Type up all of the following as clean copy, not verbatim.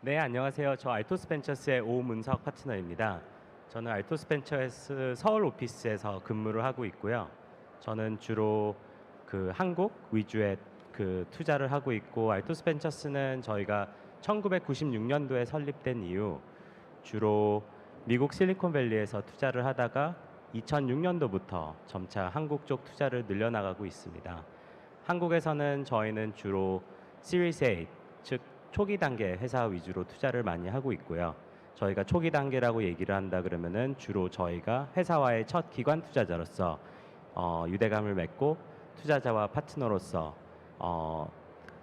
네, 안녕하세요. 저 알토스 벤처스의 오문석 파트너입니다. 저는 알토스 벤처스 서울 오피스에서 근무를 하고 있고요. 저는 주로 그 한국 위주의 그 투자를 하고 있고, 알토스 벤처스는 저희가 1996년도에 설립된 이후 주로 미국 실리콘밸리에서 투자를 하다가 2006년도부터 점차 한국 쪽 투자를 늘려나가고 있습니다. 한국에서는 저희는 주로 시리즈 A, 즉 초기 단계 회사 위주로 투자를 많이 하고 있고요. 저희가 초기 단계라고 얘기를 한다 그러면은 주로 저희가 회사와의 첫 기관 투자자로서 유대감을 맺고 투자자와 파트너로서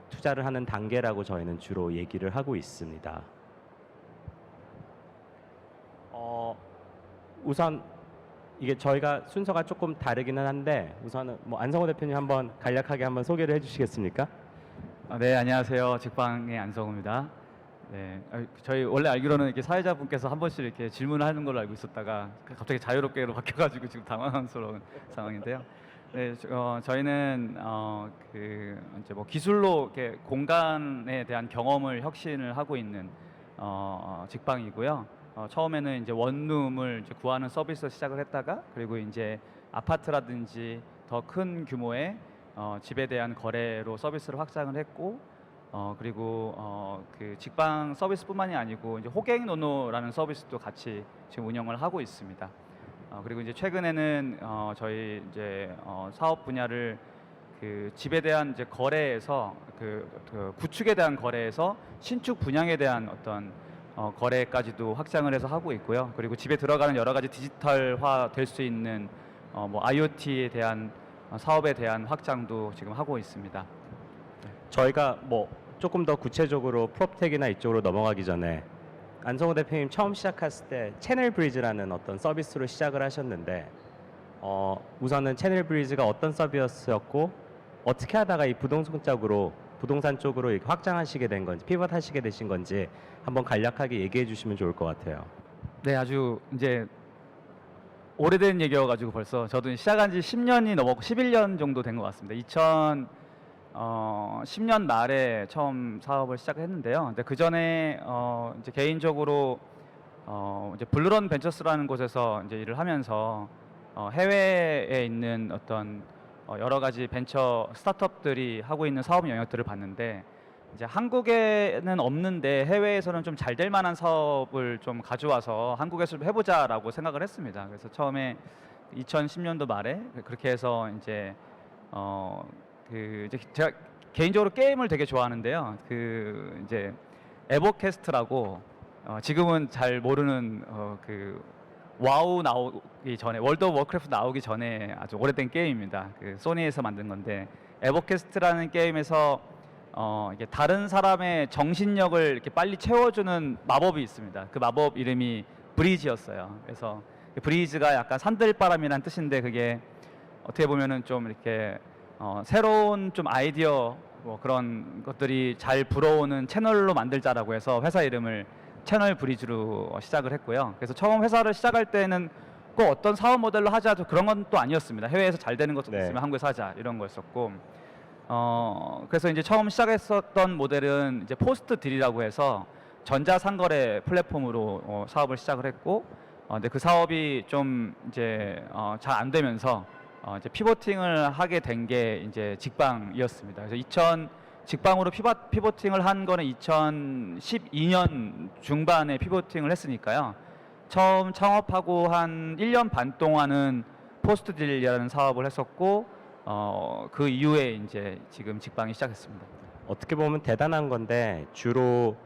투자를 하는 단계라고 저희는 주로 얘기를 하고 있습니다. 우선 이게 저희가 순서가 조금 다르기는 한데 우선은 뭐 안성호 대표님 한번 간략하게 한번 소개를 해주시겠습니까? 네, 안녕하세요. 직방의 안성호입니다. 네, 저희 원래 알기로는 이렇게 사회자분께서 한 번씩 이렇게 질문을 하는 걸로 알고 있었다가 갑자기 자유롭게로 바뀌어가지고 지금 당황스러운 상황인데요. 네, 저희는 이제 뭐 기술로 이렇게 공간에 대한 경험을 혁신을 하고 있는 직방이고요. 처음에는 이제 원룸을 이제 구하는 서비스로 시작을 했다가 그리고 이제 아파트라든지 더 큰 규모의 집에 대한 거래로 서비스를 확장을 했고 그리고 그 직방 서비스뿐만이 아니고 이제 호갱노노라는 서비스도 같이 지금 운영을 하고 있습니다. 그리고 이제 최근에는 저희 이제 사업 분야를 그 집에 대한 이제 거래에서 그 구축에 대한 거래에서 신축 분양에 대한 어떤 거래까지도 확장을 해서 하고 있고요. 그리고 집에 들어가는 여러 가지 디지털화 될 수 있는 뭐 IoT에 대한 사업에 대한 확장도 지금 하고 있습니다. 저희가 뭐 조금 더 구체적으로 프롭텍이나 이쪽으로 넘어가기 전에 안성호 대표님 처음 시작했을 때 채널 브리즈라는 어떤 서비스로 시작을 하셨는데 우선은 채널 브리즈가 어떤 서비스였고 어떻게 하다가 이 부동산 쪽으로 이렇게 확장하시게 된 건지 피벗하시게 되신 건지 한번 간략하게 얘기해 주시면 좋을 것 같아요. 네, 아주 이제 오래된 얘기여가지고 벌써 저도 시작한 지 10년이 넘었고 11년 정도 된 것 같습니다. 2010년 말에 처음 사업을 시작했는데요. 근데 그 전에 이제 개인적으로 이제 블루런 벤처스라는 곳에서 이제 일을 하면서 해외에 있는 어떤 여러 가지 벤처 스타트업들이 하고 있는 사업 영역들을 봤는데 이제 한국에는 없는데 해외에서는 좀 잘 될 만한 사업을 좀 가져와서 한국에서 좀 해보자라고 생각을 했습니다. 그래서 처음에 2010년도 말에 그렇게 해서 이제 이제 제가 개인적으로 게임을 되게 좋아하는데요. 그 이제 에버캐스트라고 지금은 잘 모르는 그 와우 나오기 전에 월드 오브 워크래프트 나오기 전에 아주 오래된 게임입니다. 그 소니에서 만든 건데 에버캐스트라는 게임에서 이게 다른 사람의 정신력을 이렇게 빨리 채워주는 마법이 있습니다. 그 마법 이름이 브리즈였어요. 그래서 브리즈가 약간 산들바람이란 뜻인데 그게 어떻게 보면은 좀 이렇게 새로운 좀 아이디어 뭐 그런 것들이 잘 불어오는 채널로 만들자라고 해서 회사 이름을 채널 브리즈로 시작을 했고요. 그래서 처음 회사를 시작할 때는 꼭 어떤 사업 모델로 하자 그런 건 또 아니었습니다. 해외에서 잘 되는 것도 네. 있으면 한국에서 하자 이런 거였었고 그래서 이제 처음 시작했었던 모델은 이제 포스트 딜이라고 해서 전자상거래 플랫폼으로 사업을 시작을 했고 근데 그 사업이 좀 이제 잘 안 되면서 이제 피보팅을 하게 된 게 이제 직방이었습니다. 그래서 직방으로 피보팅을 한 거는 2012년 중반에 피보팅을 했으니까요. 처음 창업하고 한 1년 반 동안은 포스트 딜이라는 사업을 했었고 그 이후에 이제 지금 직방이 시작했습니다. 어떻게 보면 대단한 건데 주로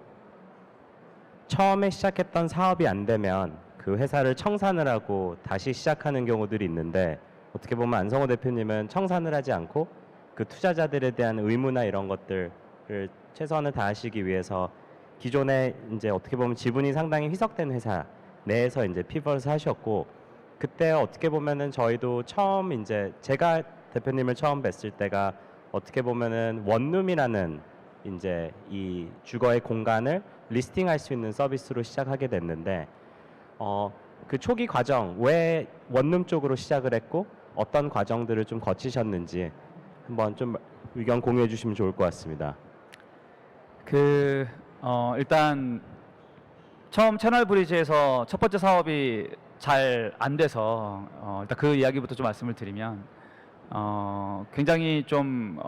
처음에 시작했던 사업이 안 되면 그 회사를 청산을 하고 다시 시작하는 경우들이 있는데 어떻게 보면 안성호 대표님은 청산을 하지 않고 그 투자자들에 대한 의무나 이런 것들을 최선을 다하시기 위해서 기존에 이제 어떻게 보면 지분이 상당히 희석된 회사 내에서 이제 피벗을 하셨고 그때 어떻게 보면은 저희도 처음 이제 제가 대표님을 처음 뵀을 때가 어떻게 보면은 원룸이라는 이제 이 주거의 공간을 리스팅할 수 있는 서비스로 시작하게 됐는데 그 초기 과정 왜 원룸 쪽으로 시작을 했고 어떤 과정들을 좀 거치셨는지 한번 좀 의견 공유해 주시면 좋을 것 같습니다. 일단 처음 채널 브리지에서 첫 번째 사업이 잘 안 돼서 일단 그 이야기부터 좀 말씀을 드리면 굉장히 좀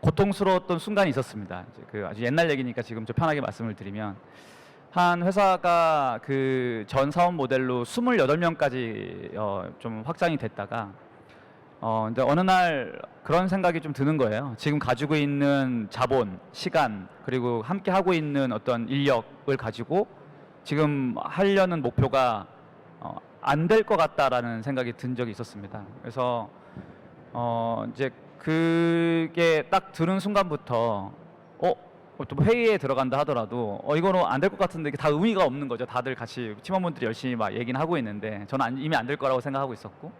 고통스러웠던 순간이 있었습니다. 이제 그 아주 옛날 얘기니까 지금 좀 편하게 말씀을 드리면 한 회사가 그 전 사업 모델로 28명까지 좀 확장이 됐다가 근데 어느 날 그런 생각이 좀 드는 거예요. 지금 가지고 있는 자본, 시간, 그리고 함께 하고 있는 어떤 인력을 가지고 지금 하려는 목표가 안 될 것 같다라는 생각이 든 적이 있었습니다. 그래서 이제 그게 딱 들은 순간부터 또 회의에 들어간다 하더라도 이거는 안 될 것 같은데 이게 다 의미가 없는 거죠. 다들 같이 팀원분들이 열심히 막 얘기는 하고 있는데 저는 이미 안 될 거라고 생각하고 있었고,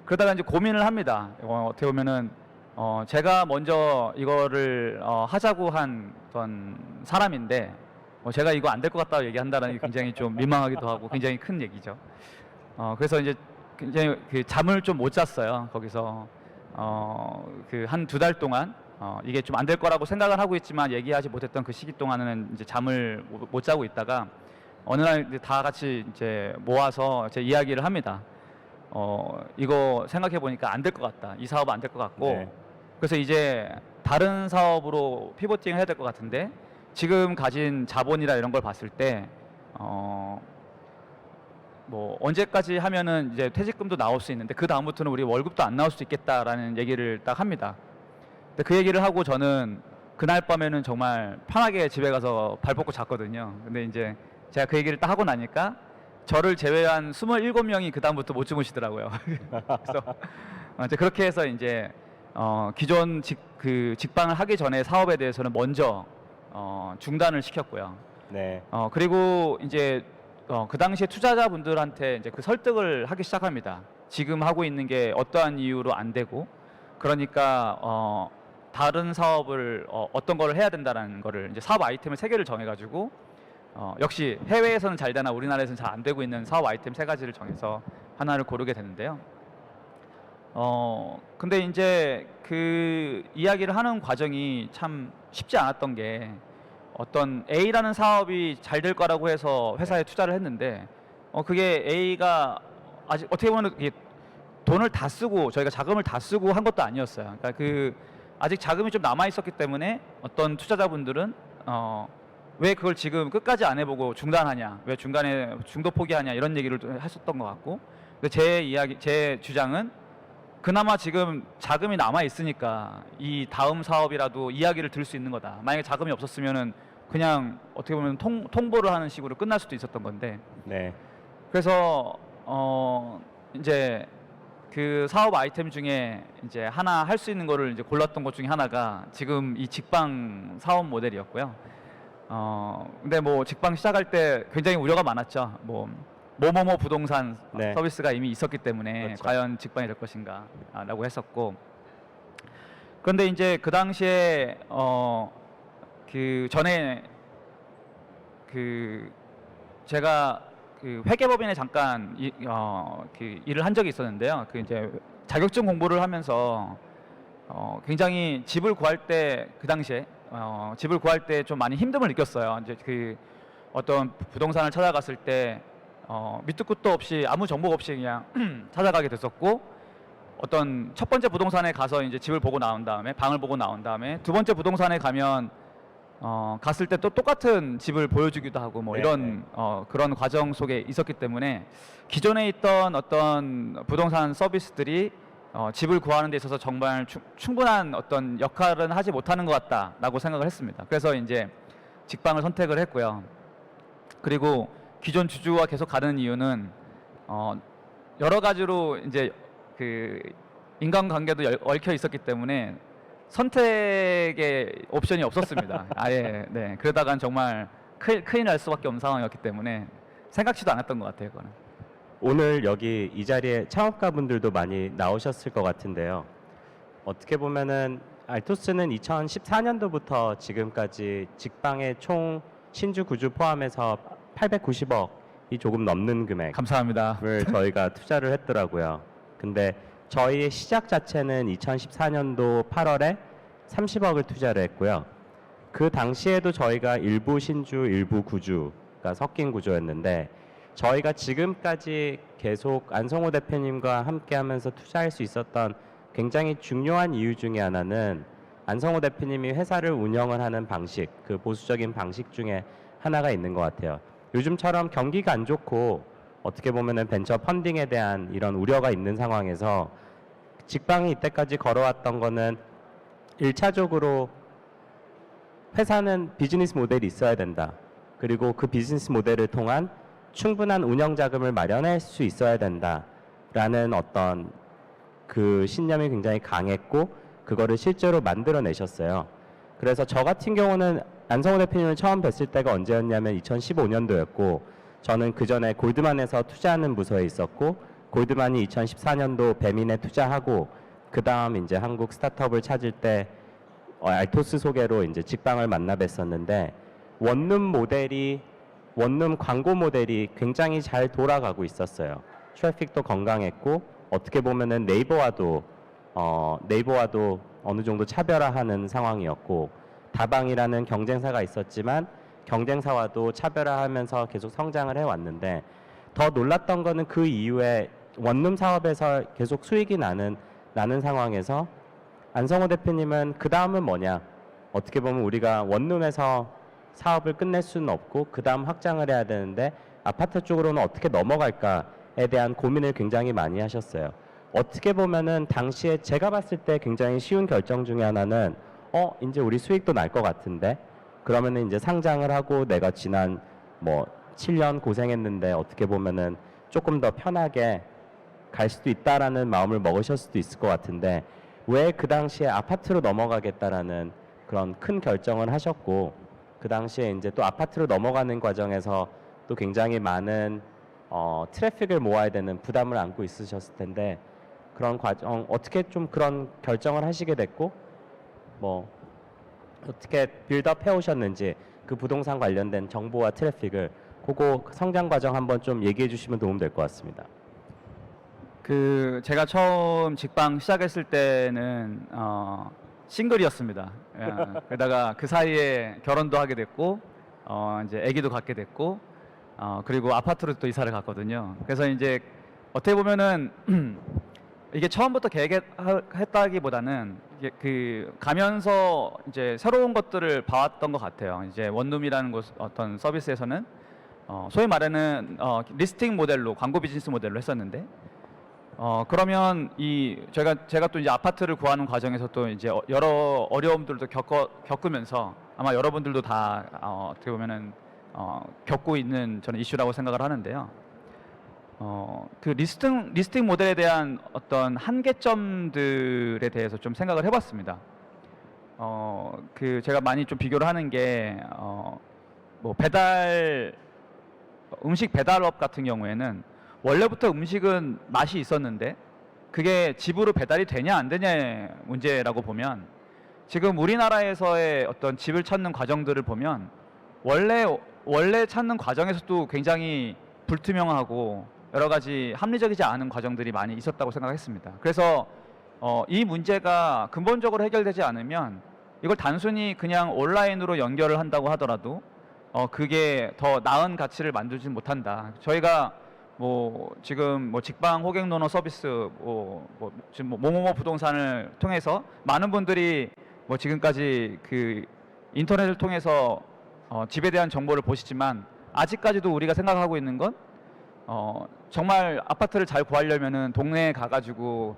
그러다가 이제 고민을 합니다. 어떻게 보면은 제가 먼저 이거를 하자고 한 어떤 사람인데 제가 이거 안 될 것 같다고 얘기한다는 게 굉장히 좀 민망하기도 하고 굉장히 큰 얘기죠. 그래서 이제 굉장히 그 잠을 좀 못 잤어요. 거기서 그 한 2달 동안 이게 좀 안 될 거라고 생각을 하고 있지만 얘기하지 못했던 그 시기 동안은 이제 잠을 못 자고 있다가 어느 날 이제 다 같이 이제 모아서 제 이야기를 합니다. 이거 생각해 보니까 안 될 것 같다. 이 사업은 안 될 것 같고, 네. 그래서 이제 다른 사업으로 피보팅을 해야 될 것 같은데 지금 가진 자본이나 이런 걸 봤을 때 뭐 언제까지 하면은 이제 퇴직금도 나올 수 있는데 그 다음부터는 우리 월급도 안 나올 수 있겠다라는 얘기를 딱 합니다. 근데 그 얘기를 하고 저는 그날 밤에는 정말 편하게 집에 가서 발 뻗고 잤거든요. 근데 이제 제가 그 얘기를 딱 하고 나니까 저를 제외한 27명이 그 다음부터 못 주무시더라고요. 그래서 이제 그렇게 해서 이제 기존 직방을 하기 전에 사업에 대해서는 먼저 중단을 시켰고요. 네. 그리고 이제 그 당시에 투자자분들한테 이제 그 설득을 하기 시작합니다. 지금 하고 있는 게 어떠한 이유로 안 되고, 그러니까 다른 사업을 어떤 거를 해야 된다는 거를 이제 사업 아이템을 3개를 정해가지고 역시 해외에서는 잘 되나 우리나라에서는 잘 안 되고 있는 사업 아이템 3가지를 정해서 하나를 고르게 되는데요. 근데 이제 그 이야기를 하는 과정이 참 쉽지 않았던 게, 어떤 A라는 사업이 잘 될 거라고 해서 회사에 투자를 했는데 그게 A가 아직 어떻게 보면 이게 돈을 다 쓰고 저희가 자금을 다 쓰고 한 것도 아니었어요. 그러니까 그 아직 자금이 좀 남아 있었기 때문에 어떤 투자자분들은 왜 그걸 지금 끝까지 안 해보고 중단하냐, 왜 중간에 중도 포기하냐 이런 얘기를 좀 했었던 것 같고, 근데 제 주장은 그나마 지금 자금이 남아 있으니까 이 다음 사업이라도 이야기를 들을 수 있는 거다. 만약에 자금이 없었으면은 그냥 어떻게 보면 통보를 하는 식으로 끝날 수도 있었던 건데, 네. 그래서 이제 그 사업 아이템 중에 이제 하나 할 수 있는 거를 이제 골랐던 것 중에 하나가 지금 이 직방 사업 모델이었고요. 근데 뭐 직방 시작할 때 굉장히 우려가 많았죠. 뭐뭐뭐 부동산 네. 서비스가 이미 있었기 때문에 그렇죠. 과연 직방이 될 것인가 라고 했었고, 그런데 이제 그 당시에 그 전에 그 제가 그 회계법인에 잠깐 그 일을 한 적이 있었는데요. 그 이제 자격증 공부를 하면서 굉장히 집을 구할 때 그 당시에 집을 구할 때 좀 많이 힘듦을 느꼈어요. 이제 그 어떤 부동산을 찾아갔을 때 밑도 끝도 없이 아무 정보가 없이 그냥 찾아가게 됐었고, 어떤 첫 번째 부동산에 가서 이제 집을 보고 나온 다음에 방을 보고 나온 다음에 두 번째 부동산에 가면 갔을 때 또 똑같은 집을 보여주기도 하고 뭐 네, 이런 그런 과정 속에 있었기 때문에 기존에 있던 어떤 부동산 서비스들이 집을 구하는 데 있어서 정말 충분한 어떤 역할은 하지 못하는 것 같다라고 생각을 했습니다. 그래서 이제 직방을 선택을 했고요. 그리고 기존 주주와 계속 가는 이유는 여러 가지로 이제 그 인간관계도 얽혀 있었기 때문에 선택의 옵션이 없었습니다. 아예. 네. 그러다간 정말 큰일 날 수밖에 없는 상황이었기 때문에 생각지도 않았던 것 같아요. 그거는. 오늘 여기 이 자리에 창업가분들도 많이 나오셨을 것 같은데요. 어떻게 보면은 알토스는 2014년도부터 지금까지 직방의 총 신주 구주 포함해서 890억이 조금 넘는 금액을 감사합니다. 저희가 투자를 했더라고요. 근데 저희의 시작 자체는 2014년도 8월에 30억을 투자를 했고요. 그 당시에도 저희가 일부 신주, 일부 구주가 섞인 구조였는데 저희가 지금까지 계속 안성호 대표님과 함께하면서 투자할 수 있었던 굉장히 중요한 이유 중에 하나는 안성호 대표님이 회사를 운영을 하는 방식, 그 보수적인 방식 중에 하나가 있는 것 같아요. 요즘처럼 경기가 안 좋고 어떻게 보면은 벤처 펀딩에 대한 이런 우려가 있는 상황에서 직방이 이때까지 걸어왔던 거는 1차적으로 회사는 비즈니스 모델이 있어야 된다. 그리고 그 비즈니스 모델을 통한 충분한 운영 자금을 마련할 수 있어야 된다라는 어떤 그 신념이 굉장히 강했고 그거를 실제로 만들어내셨어요. 그래서 저 같은 경우는 안성호 대표님을 처음 뵀을 때가 언제였냐면 2015년도였고 저는 그 전에 골드만에서 투자하는 부서에 있었고 골드만이 2014년도 배민에 투자하고 그 다음 이제 한국 스타트업을 찾을 때 알토스 소개로 이제 직방을 만나 뵀었는데 원룸 광고 모델이 굉장히 잘 돌아가고 있었어요. 트래픽도 건강했고 어떻게 보면은 네이버와도 어느 정도 차별화하는 상황이었고 다방이라는 경쟁사가 있었지만 경쟁사와도 차별화하면서 계속 성장을 해왔는데 더 놀랐던 거는 그 이후에 원룸 사업에서 계속 수익이 나는 상황에서 안성호 대표님은 그 다음은 뭐냐? 어떻게 보면 우리가 원룸에서 사업을 끝낼 수는 없고 그 다음 확장을 해야 되는데 아파트 쪽으로는 어떻게 넘어갈까에 대한 고민을 굉장히 많이 하셨어요. 어떻게 보면은 당시에 제가 봤을 때 굉장히 쉬운 결정 중에 하나는 이제 우리 수익도 날 것 같은데 그러면은 이제 상장을 하고 내가 지난 뭐 7년 고생했는데 어떻게 보면은 조금 더 편하게 갈 수도 있다라는 마음을 먹으실 수도 있을 것 같은데 왜 그 당시에 아파트로 넘어가겠다라는 그런 큰 결정을 하셨고 그 당시에 이제 또 아파트로 넘어가는 과정에서 또 굉장히 많은 트래픽을 모아야 되는 부담을 안고 있으셨을 텐데 그런 과정 어떻게 좀 그런 결정을 하시게 됐고 뭐 어떻게 빌드업 해오셨는지 그 부동산 관련된 정보와 트래픽을 그거 성장 과정 한번 좀 얘기해 주시면 도움 될 것 같습니다. 그 제가 처음 직방 시작했을 때는 싱글이었습니다. 예, 게다가 그 사이에 결혼도 하게 됐고 이제 아기도 갖게 됐고 그리고 아파트로 또 이사를 갔거든요. 그래서 이제 어떻게 보면은 이게 처음부터 계획했다기보다는 이게 그 가면서 이제 새로운 것들을 봐왔던 것 같아요. 이제 원룸이라는 곳 어떤 서비스에서는 소위 말하는 리스팅 모델로 광고 비즈니스 모델로 했었는데 그러면 제가 또 이제 아파트를 구하는 과정에서 또 이제 여러 어려움들도 겪으면서 아마 여러분들도 다 어떻게 보면은 겪고 있는 저는 이슈라고 생각을 하는데요. 그 리스팅 모델에 대한 어떤 한계점들에 대해서 좀 생각을 해봤습니다. 그 제가 많이 좀 비교를 하는 게 뭐 음식 배달업 같은 경우에는 원래부터 음식은 맛이 있었는데 그게 집으로 배달이 되냐 안 되냐의 문제라고 보면 지금 우리나라에서의 어떤 집을 찾는 과정들을 보면 원래 찾는 과정에서도 굉장히 불투명하고 여러 가지 합리적이지 않은 과정들이 많이 있었다고 생각했습니다. 그래서 이 문제가 근본적으로 해결되지 않으면 이걸 단순히 그냥 온라인으로 연결을 한다고 하더라도 그게 더 나은 가치를 만들지 못한다. 저희가 뭐 지금 뭐 직방 호객 로너 서비스 지금 모모모 부동산을 통해서 많은 분들이 뭐 지금까지 그 인터넷을 통해서 집에 대한 정보를 보시지만 아직까지도 우리가 생각하고 있는 건 정말 아파트를 잘 구하려면은 동네에 가가지고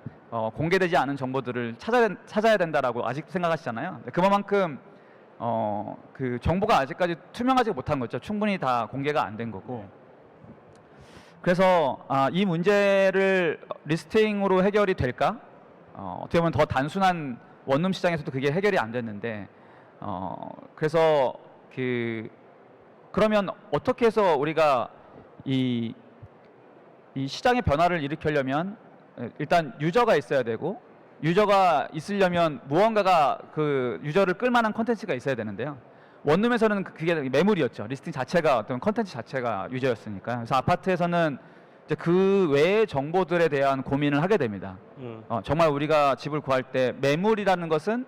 공개되지 않은 정보들을 찾아야 된다라고 아직 생각하시잖아요. 그만큼 그 정보가 아직까지 투명하지 못한 거죠. 충분히 다 공개가 안 된 거고. 그래서 이 문제를 리스팅으로 해결이 될까? 어떻게 보면 더 단순한 원룸 시장에서도 그게 해결이 안 됐는데 그래서 그러면 어떻게 해서 우리가 이 시장의 변화를 일으키려면 일단 유저가 있어야 되고 유저가 있으려면 무언가가 그 유저를 끌만한 컨텐츠가 있어야 되는데요. 원룸에서는 그게 매물이었죠. 리스팅 자체가 어떤 컨텐츠 자체가 유저였으니까. 그래서 아파트에서는 이제 그 외의 정보들에 대한 고민을 하게 됩니다. 정말 우리가 집을 구할 때 매물이라는 것은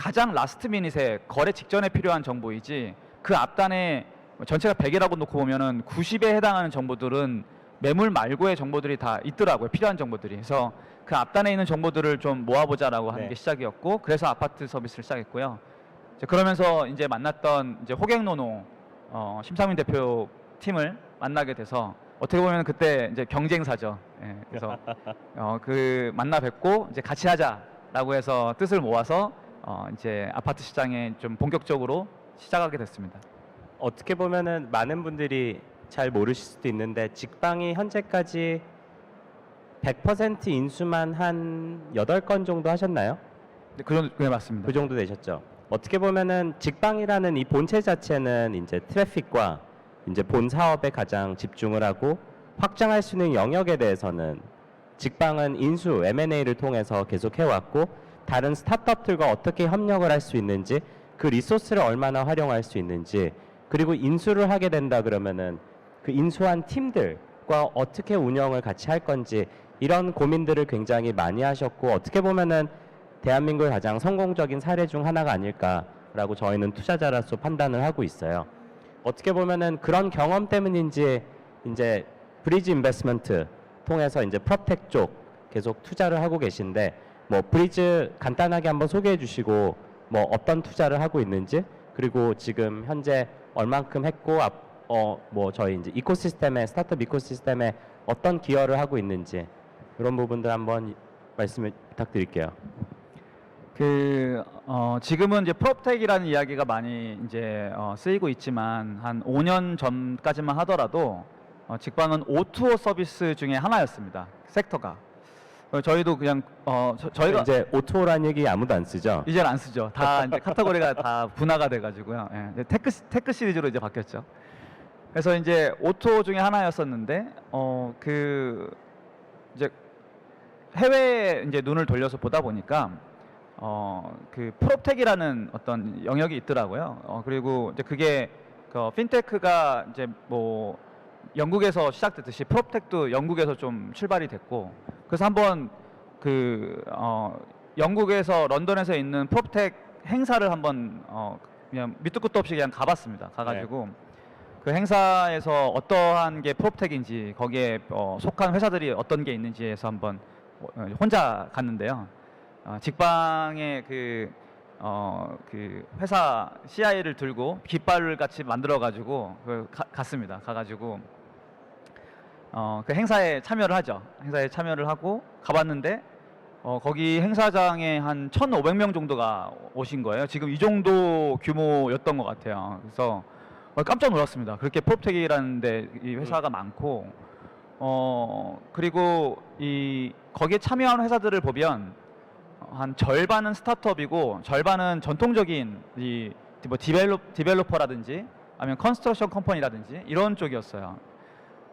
가장 라스트 미닛에 거래 직전에 필요한 정보이지 그 앞단에 전체가 100이라고 놓고 보면은 90에 해당하는 정보들은 매물 말고의 정보들이 다 있더라고요. 필요한 정보들이. 그래서 그 앞단에 있는 정보들을 좀 모아보자라고 하는 네. 게 시작이었고, 그래서 아파트 서비스를 시작했고요. 이제 그러면서 이제 만났던 이제 호갱노노 심상민 대표 팀을 만나게 돼서 어떻게 보면 그때 이제 경쟁사죠. 예, 그래서 그 만나 뵙고 이제 같이 하자라고 해서 뜻을 모아서 이제 아파트 시장에 좀 본격적으로 시작하게 됐습니다. 어떻게 보면은 많은 분들이 잘 모르실 수도 있는데 직방이 현재까지 100% 인수만 한 8건 정도 하셨나요? 네, 네, 맞습니다. 그 정도 되셨죠. 어떻게 보면은 직방이라는 이 본체 자체는 이제 트래픽과 이제 본 사업에 가장 집중을 하고 확장할 수 있는 영역에 대해서는 직방은 인수 M&A를 통해서 계속 해왔고 다른 스타트업들과 어떻게 협력을 할 수 있는지 그 리소스를 얼마나 활용할 수 있는지 그리고 인수를 하게 된다 그러면은 그 인수한 팀들과 어떻게 운영을 같이 할 건지 이런 고민들을 굉장히 많이 하셨고 어떻게 보면은 대한민국의 가장 성공적인 사례 중 하나가 아닐까라고 저희는 투자자로서 판단을 하고 있어요. 어떻게 보면은 그런 경험 때문인지 이제 브리지 인베스트먼트 통해서 이제 프로텍 쪽 계속 투자를 하고 계신데 뭐 브리즈 간단하게 한번 소개해 주시고 뭐 어떤 투자를 하고 있는지 그리고 지금 현재 얼만큼 했고 뭐 저희 이제 이코시스템에 스타트업 이코시스템에 어떤 기여를 하고 있는지 그런 부분들 한번 말씀을 부탁드릴게요. 지금은 이제 프롭텍이라는 이야기가 많이 이제 쓰이고 있지만 한 5년 전까지만 하더라도 직방은 O2O 서비스 중에 하나였습니다. 섹터가. 저희도 그냥 저희가 이제 오토라는 얘기 아무도 안 쓰죠. 이제는 안 쓰죠. 다 이제 카테고리가 다 분화가 돼가지고요. 예, 이제 테크 시리즈로 이제 바뀌었죠. 그래서 이제 오토 중에 하나였었는데 이제 해외에 이제 눈을 돌려서 보다 보니까 그 프롭텍이라는 어떤 영역이 있더라고요. 그리고 이제 그게 핀테크가 이제 뭐 영국에서 시작됐듯이 프롭텍도 영국에서 좀 출발이 됐고 그래서 한번 영국에서 런던에서 있는 프롭텍 행사를 한번 그냥 밑도 끝도 없이 그냥 가봤습니다. 가가지고 그 행사에서 어떠한 게 프롭텍인지 거기에 속한 회사들이 어떤 게 있는지에서 한번 혼자 갔는데요. 직방의 그 회사 CI를 들고 깃발을 같이 만들어 가지고 갔습니다. 가가지고 그 행사에 참여를 하죠. 행사에 참여를 하고 가봤는데 거기 행사장에 한 1,500명 정도가 오신 거예요. 지금 이 정도 규모였던 것 같아요. 그래서 깜짝 놀랐습니다. 그렇게 프롭텍이라는데 이 회사가 많고 그리고 거기에 참여하는 회사들을 보면 한 절반은 스타트업이고 절반은 전통적인 뭐 디벨로퍼라든지 아니면 컨스트럭션 컴퍼니라든지 이런 쪽이었어요.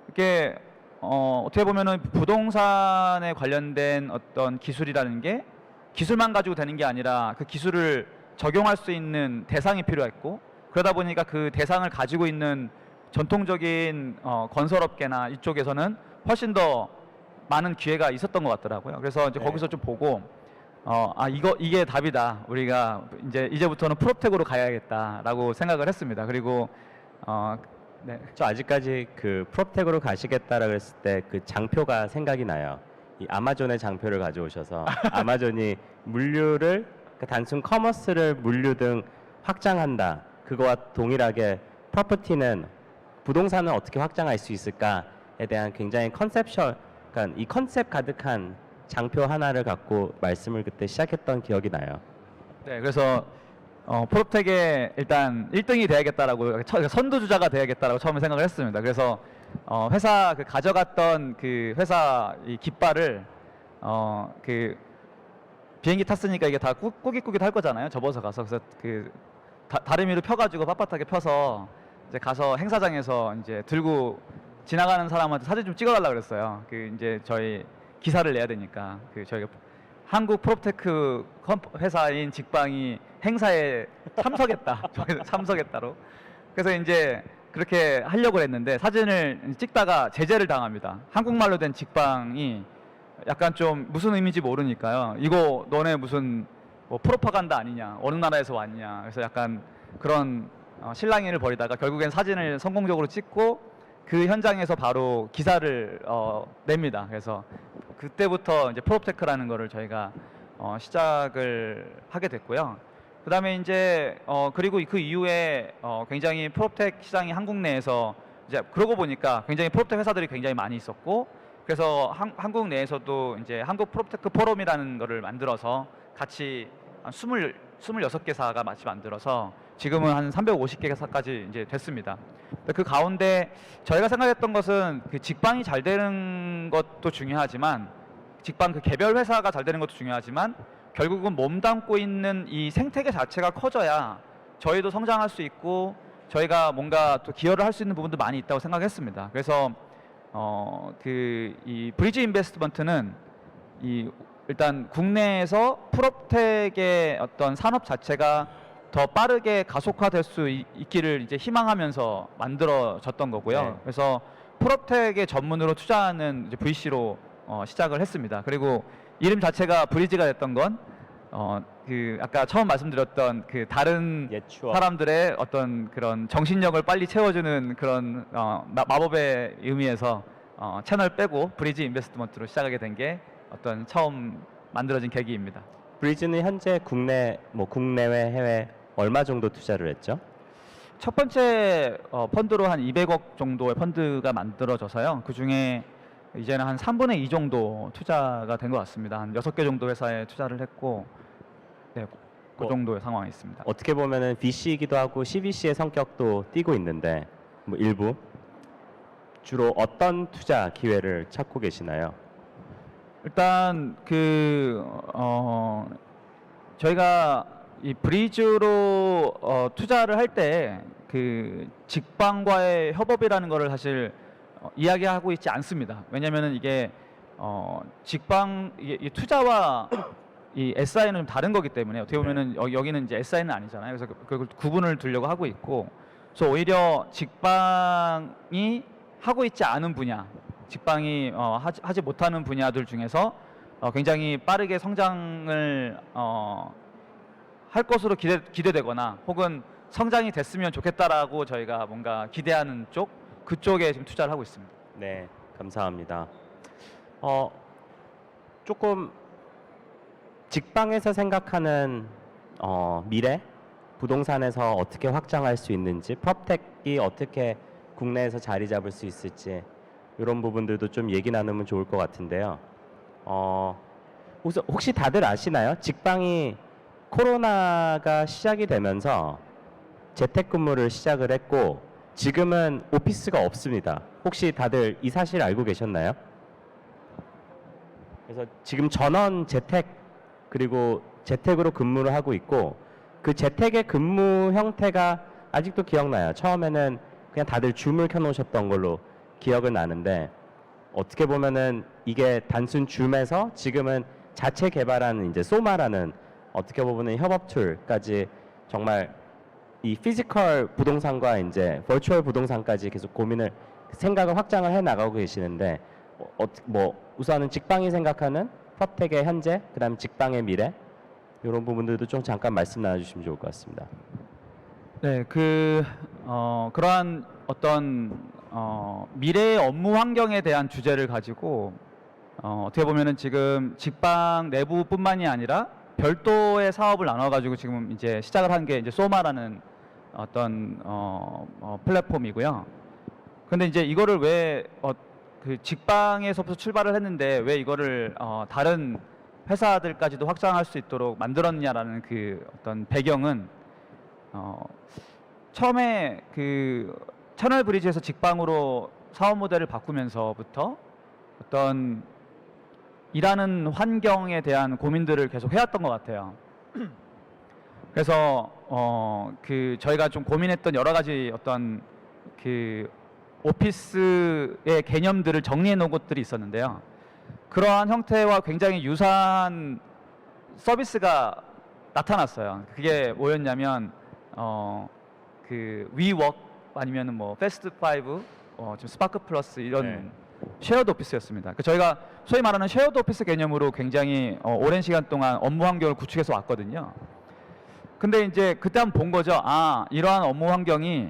이게 어떻게 보면은 부동산에 관련된 어떤 기술이라는 게 기술만 가지고 되는 게 아니라 그 기술을 적용할 수 있는 대상이 필요했고 그러다 보니까 그 대상을 가지고 있는 전통적인 건설업계나 이쪽에서는 훨씬 더 많은 기회가 있었던 것 같더라고요. 그래서 이제 거기서 좀 보고 이게 답이다. 우리가 이제부터는 프롭텍으로 가야겠다라고 생각을 했습니다. 그리고 네. 저 아직까지 그 프롭텍으로 가시겠다라고 했을 때 그 장표가 생각이 나요. 이 아마존의 장표를 가져오셔서 아마존이 물류를 단순 커머스를 물류 등 확장한다. 그거와 동일하게 프로퍼티는 부동산을 어떻게 확장할 수 있을까에 대한 굉장히 컨셉션, 그러니까 이 컨셉 가득한 장표 하나를 갖고 말씀을 그때 시작했던 기억이 나요. 네, 그래서 프롭텍에 일단 1등이 돼야겠다라고 선두주자가 돼야겠다라고 처음에 생각을 했습니다. 그래서 회사 가져갔던 그 회사 이 깃발을 그 비행기 탔으니까 이게 다 꾸깃꾸깃 할 거잖아요. 접어서 가서 그래서 다리미로 펴가지고 빳빳하게 펴서 이제 가서 행사장에서 이제 들고 지나가는 사람한테 사진 좀 찍어달라 그랬어요. 이제 저희 기사를 내야 되니까 저희가 한국 프롭테크 회사인 직방이 행사에 참석했다. 참석했다로. 그래서 이제 그렇게 하려고 했는데 사진을 찍다가 제재를 당합니다. 한국말로 된 직방이 약간 좀 무슨 의미인지 모르니까요. 이거 너네 무슨 뭐 프로파간다 아니냐, 어느 나라에서 왔냐. 그래서 약간 그런 실랑이를 벌이다가 결국엔 사진을 성공적으로 찍고 그 현장에서 바로 기사를 냅니다. 그래서 그때부터 이제 프롭테크라는 거를 저희가 시작을 하게 됐고요. 그다음에 이제 그리고 그 이후에 굉장히 프롭텍 시장이 한국 내에서 이제 그러고 보니까 굉장히 프롭텍 회사들이 굉장히 많이 있었고, 그래서 한국 내에서도 이제 한국 프롭테크 포럼이라는 거를 만들어서 같이 한 26개사가 같이 만들어서 지금은 한 350개사까지 이제 됐습니다. 근데 그 가운데 저희가 생각했던 것은 그 직방이 잘 되는 것도 중요하지만, 직방 그 개별 회사가 잘 되는 것도 중요하지만, 결국은 몸담고 있는 이 생태계 자체가 커져야 저희도 성장할 수 있고 저희가 뭔가 또 기여를 할 수 있는 부분도 많이 있다고 생각했습니다. 그래서 이 브리지 인베스트먼트는 일단 국내에서 프롭텍의 어떤 산업 자체가 더 빠르게 가속화될 수 있기를 이제 희망하면서 만들어졌던 거고요. 네. 그래서 프롭텍의 전문으로 투자하는 이제 VC로 시작을 했습니다. 그리고 이름 자체가 브리지가 됐던 건 그 아까 처음 말씀드렸던 그 다른 옛 추억. 사람들의 어떤 그런 정신력을 빨리 채워주는 그런 마법의 의미에서 채널 빼고 브리지 인베스트먼트로 시작하게 된 게 어떤 처음 만들어진 계기입니다. 브리즈는 현재 국내외 해외 얼마 정도 투자를 했죠? 첫 번째 펀드로 한 200억 정도의 펀드가 만들어져서요. 그 중에 이제는 한 3분의 2 정도 투자가 된 것 같습니다. 한 6개 정도 회사에 투자를 했고, 네, 그 정도의 상황이 있습니다. 어떻게 보면은 VC이기도 하고 CVC의 성격도 띠고 있는데 일부 주로 어떤 투자 기회를 찾고 계시나요? 일단 저희가 이 브리즈로 투자를 할 때 그 직방과의 협업이라는 거를 사실 이야기하고 있지 않습니다. 왜냐하면은 이게 이게 투자와 이 SI는 좀 다른 거기 때문에 어떻게 보면은 여기는 이제 SI는 아니잖아요. 그래서 그걸 구분을 두려고 하고 있고, 그래서 오히려 직방이 하고 있지 않은 분야, 직방이 하지 못하는 분야들 중에서 굉장히 빠르게 성장을 할 것으로 기대되거나 혹은 성장이 됐으면 좋겠다라고 저희가 뭔가 기대하는 그쪽에 지금 투자를 하고 있습니다. 네, 감사합니다. 조금 직방에서 생각하는 미래 부동산에서 어떻게 확장할 수 있는지, 프롭텍이 어떻게 국내에서 자리 잡을 수 있을지 이런 부분들도 좀 얘기 나누면 좋을 것 같은데요. 우선 혹시 다들 아시나요? 직방이 코로나가 시작이 되면서 재택근무를 시작을 했고 지금은 오피스가 없습니다. 혹시 다들 이 사실 알고 계셨나요? 그래서 지금 전원 재택 그리고 재택으로 근무를 하고 있고, 그 재택의 근무 형태가 아직도 기억나요. 처음에는 그냥 다들 줌을 켜놓으셨던 걸로 기억은 나는데, 어떻게 보면은 이게 단순 줌에서 지금은 자체 개발하는 이제 소마라는 어떻게 보면은 협업 툴까지 정말 이 피지컬 부동산과 이제 버추얼 부동산까지 계속 생각을 확장을 해 나가고 계시는데, 우선은 직방이 생각하는 프롭텍의 현재, 그다음 직방의 미래 이런 부분들도 좀 잠깐 말씀 나눠주시면 좋을 것 같습니다. 네, 그러한 어떤 미래의 업무 환경에 대한 주제를 가지고 어떻게 보면은 지금 직방 내부뿐만이 아니라 별도의 사업을 나눠가지고 지금 이제 시작을 한 게 이제 소마라는 어떤 플랫폼이고요. 근데 이제 이거를 왜 그 직방에서부터 출발을 했는데 왜 이거를 다른 회사들까지도 확장할 수 있도록 만들었냐라는 그 어떤 배경은 처음에 그 채널 브리지에서 직방으로 사업 모델을 바꾸면서부터 어떤 일하는 환경에 대한 고민들을 계속 해왔던 것 같아요. 그래서 저희가 좀 고민했던 여러 가지 어떤 그 오피스의 개념들을 정리해 놓은 곳들이 있었는데요. 그러한 형태와 굉장히 유사한 서비스가 나타났어요. 그게 뭐였냐면 그 위워크 아니면은 뭐 패스트 5, 지금 스파크 플러스 이런 네. 쉐어드 오피스였습니다. 저희가 소위 말하는 쉐어드 오피스 개념으로 굉장히 오랜 시간 동안 업무 환경을 구축해서 왔거든요. 근데 이제 그때 한번 본 거죠. 아, 이러한 업무 환경이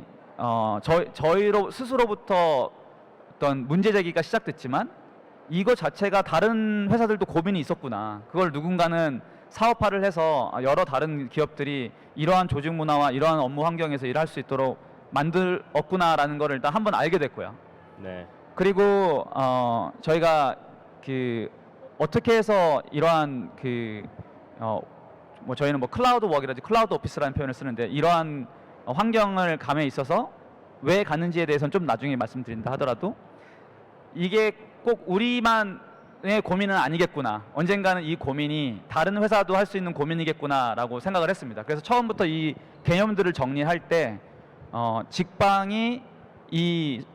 저희로 스스로부터 어떤 문제 제기가 시작됐지만 이거 자체가 다른 회사들도 고민이 있었구나. 그걸 누군가는 사업화를 해서 여러 다른 기업들이 이러한 조직 문화와 이러한 업무 환경에서 일할 수 있도록 만들었구나라는 걸 일단 한번 알게 됐고요. 네. 그리고 저희가 어떻게 해서 이러한 뭐 저희는 뭐 클라우드 워크라든지 클라우드 오피스라는 표현을 쓰는데 이러한 환경을 감에 있어서 왜 가는지에 대해서는 좀 나중에 말씀드린다 하더라도 이게 꼭 우리만의 고민은 아니겠구나. 언젠가는 이 고민이 다른 회사도 할 수 있는 고민이겠구나라고 생각을 했습니다. 그래서 처음부터 이 개념들을 정리할 때 직방이 이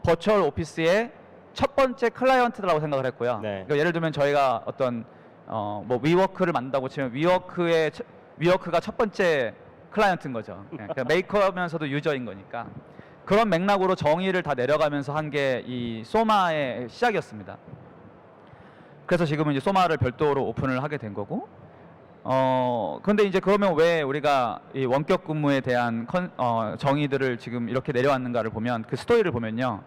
버추얼 오피스의 첫 번째 클라이언트라고 생각을 했고요. 네. 그러니까 예를 들면 저희가 어떤 뭐 위워크를 만든다고 치면 위워크가 첫 번째 클라이언트인 거죠. 그러니까 메이커면서도 유저인 거니까. 그런 맥락으로 정의를 다 내려가면서 한 게 이 소마의 시작이었습니다. 그래서 지금은 이제 소마를 별도로 오픈을 하게 된 거고. 근데 이제 그러면 왜 우리가 이 원격 근무에 대한 정의들을 지금 이렇게 내려왔는가를 보면 그 스토리를 보면요.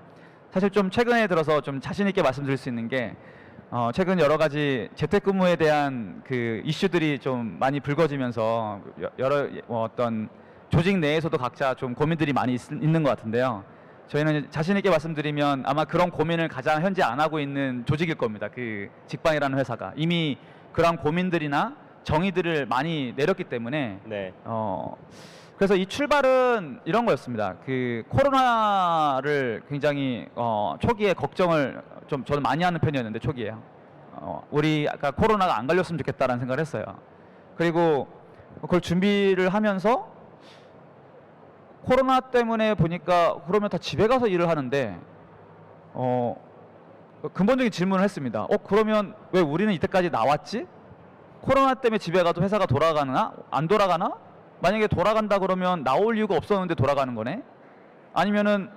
사실 좀 최근에 들어서 좀 자신 있게 말씀드릴 수 있는 게 최근 여러 가지 재택근무에 대한 그 이슈들이 좀 많이 불거지면서 여러 어떤 조직 내에서도 각자 좀 고민들이 많이 있는 것 같은데요. 저희는 자신 있게 말씀드리면 아마 그런 고민을 가장 현재 안 하고 있는 조직일 겁니다. 그 직방이라는 회사가 이미 그런 고민들이나 정의들을 많이 내렸기 때문에 네. 그래서 이 출발은 이런 거였습니다. 그 코로나를 굉장히 초기에 걱정을 좀 저는 많이 하는 편이었는데 초기에요. 우리 아까 코로나가 안 걸렸으면 좋겠다라는 생각을 했어요. 그리고 그걸 준비를 하면서 코로나 때문에 보니까 그러면 다 집에 가서 일을 하는데 근본적인 질문을 했습니다. 그러면 왜 우리는 이때까지 나왔지? 코로나 때문에 집에 가도 회사가 돌아가나? 안 돌아가나? 만약에 돌아간다 그러면 나올 이유가 없었는데 돌아가는 거네? 아니면은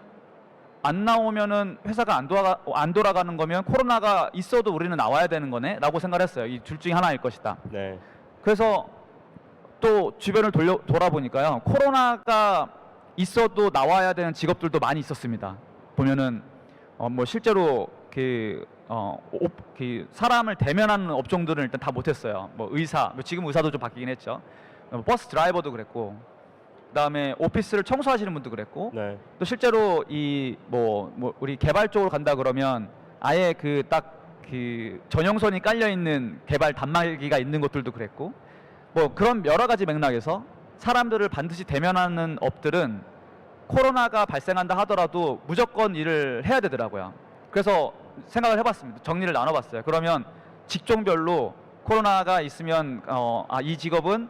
안 나오면은 회사가 안 돌아가는 거면 코로나가 있어도 우리는 나와야 되는 거네? 라고 생각을 했어요. 이 둘 중에 하나일 것이다. 네. 그래서 또 주변을 돌아보니까요. 코로나가 있어도 나와야 되는 직업들도 많이 있었습니다. 보면은 뭐 실제로 그 사람을 대면하는 업종들은 일단 다 못했어요. 뭐 의사, 지금 의사도 좀 바뀌긴 했죠. 버스 드라이버도 그랬고, 그다음에 오피스를 청소하시는 분도 그랬고, 네. 또 실제로 이 뭐 우리 개발 쪽으로 간다 그러면 아예 그 전용선이 깔려 있는 개발 단말기가 있는 것들도 그랬고, 뭐 그런 여러 가지 맥락에서 사람들을 반드시 대면하는 업들은 코로나가 발생한다 하더라도 무조건 일을 해야 되더라고요. 그래서 생각을 해봤습니다. 정리를 나눠봤어요. 그러면 직종별로 코로나가 있으면 이 직업은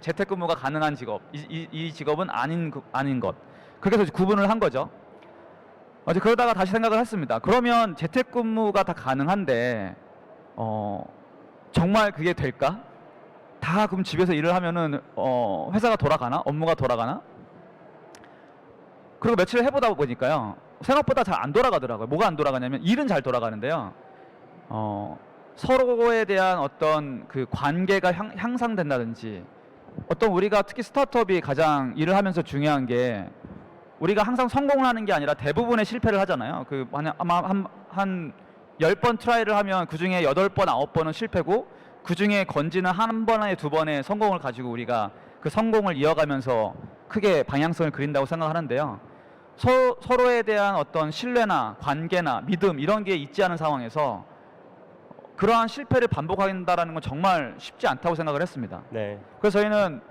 재택근무가 가능한 직업, 이 직업은 아닌 것. 그렇게 해서 구분을 한 거죠. 그러다가 다시 생각을 했습니다. 그러면 재택근무가 다 가능한데 정말 그게 될까? 다 그럼 집에서 일을 하면은 회사가 돌아가나? 업무가 돌아가나? 그리고 며칠 해보다 보니까요. 생각보다 잘 안 돌아가더라고요. 뭐가 안 돌아가냐면 일은 잘 돌아가는데요. 서로에 대한 어떤 그 관계가 향상된다든지 어떤 우리가 특히 스타트업이 가장 일을 하면서 중요한 게 우리가 항상 성공을 하는 게 아니라 대부분의 실패를 하잖아요. 아마 한 10번 트라이를 하면 그중에 8번, 9번은 실패고 그중에 건지는 한 번에 두 번의 성공을 가지고 우리가 그 성공을 이어가면서 크게 방향성을 그린다고 생각하는데요. 서로에 대한 어떤 신뢰나 관계나 믿음 이런 게 있지 않은 상황에서 그러한 실패를 반복한다는 건 정말 쉽지 않다고 생각을 했습니다. 네. 그래서 저희는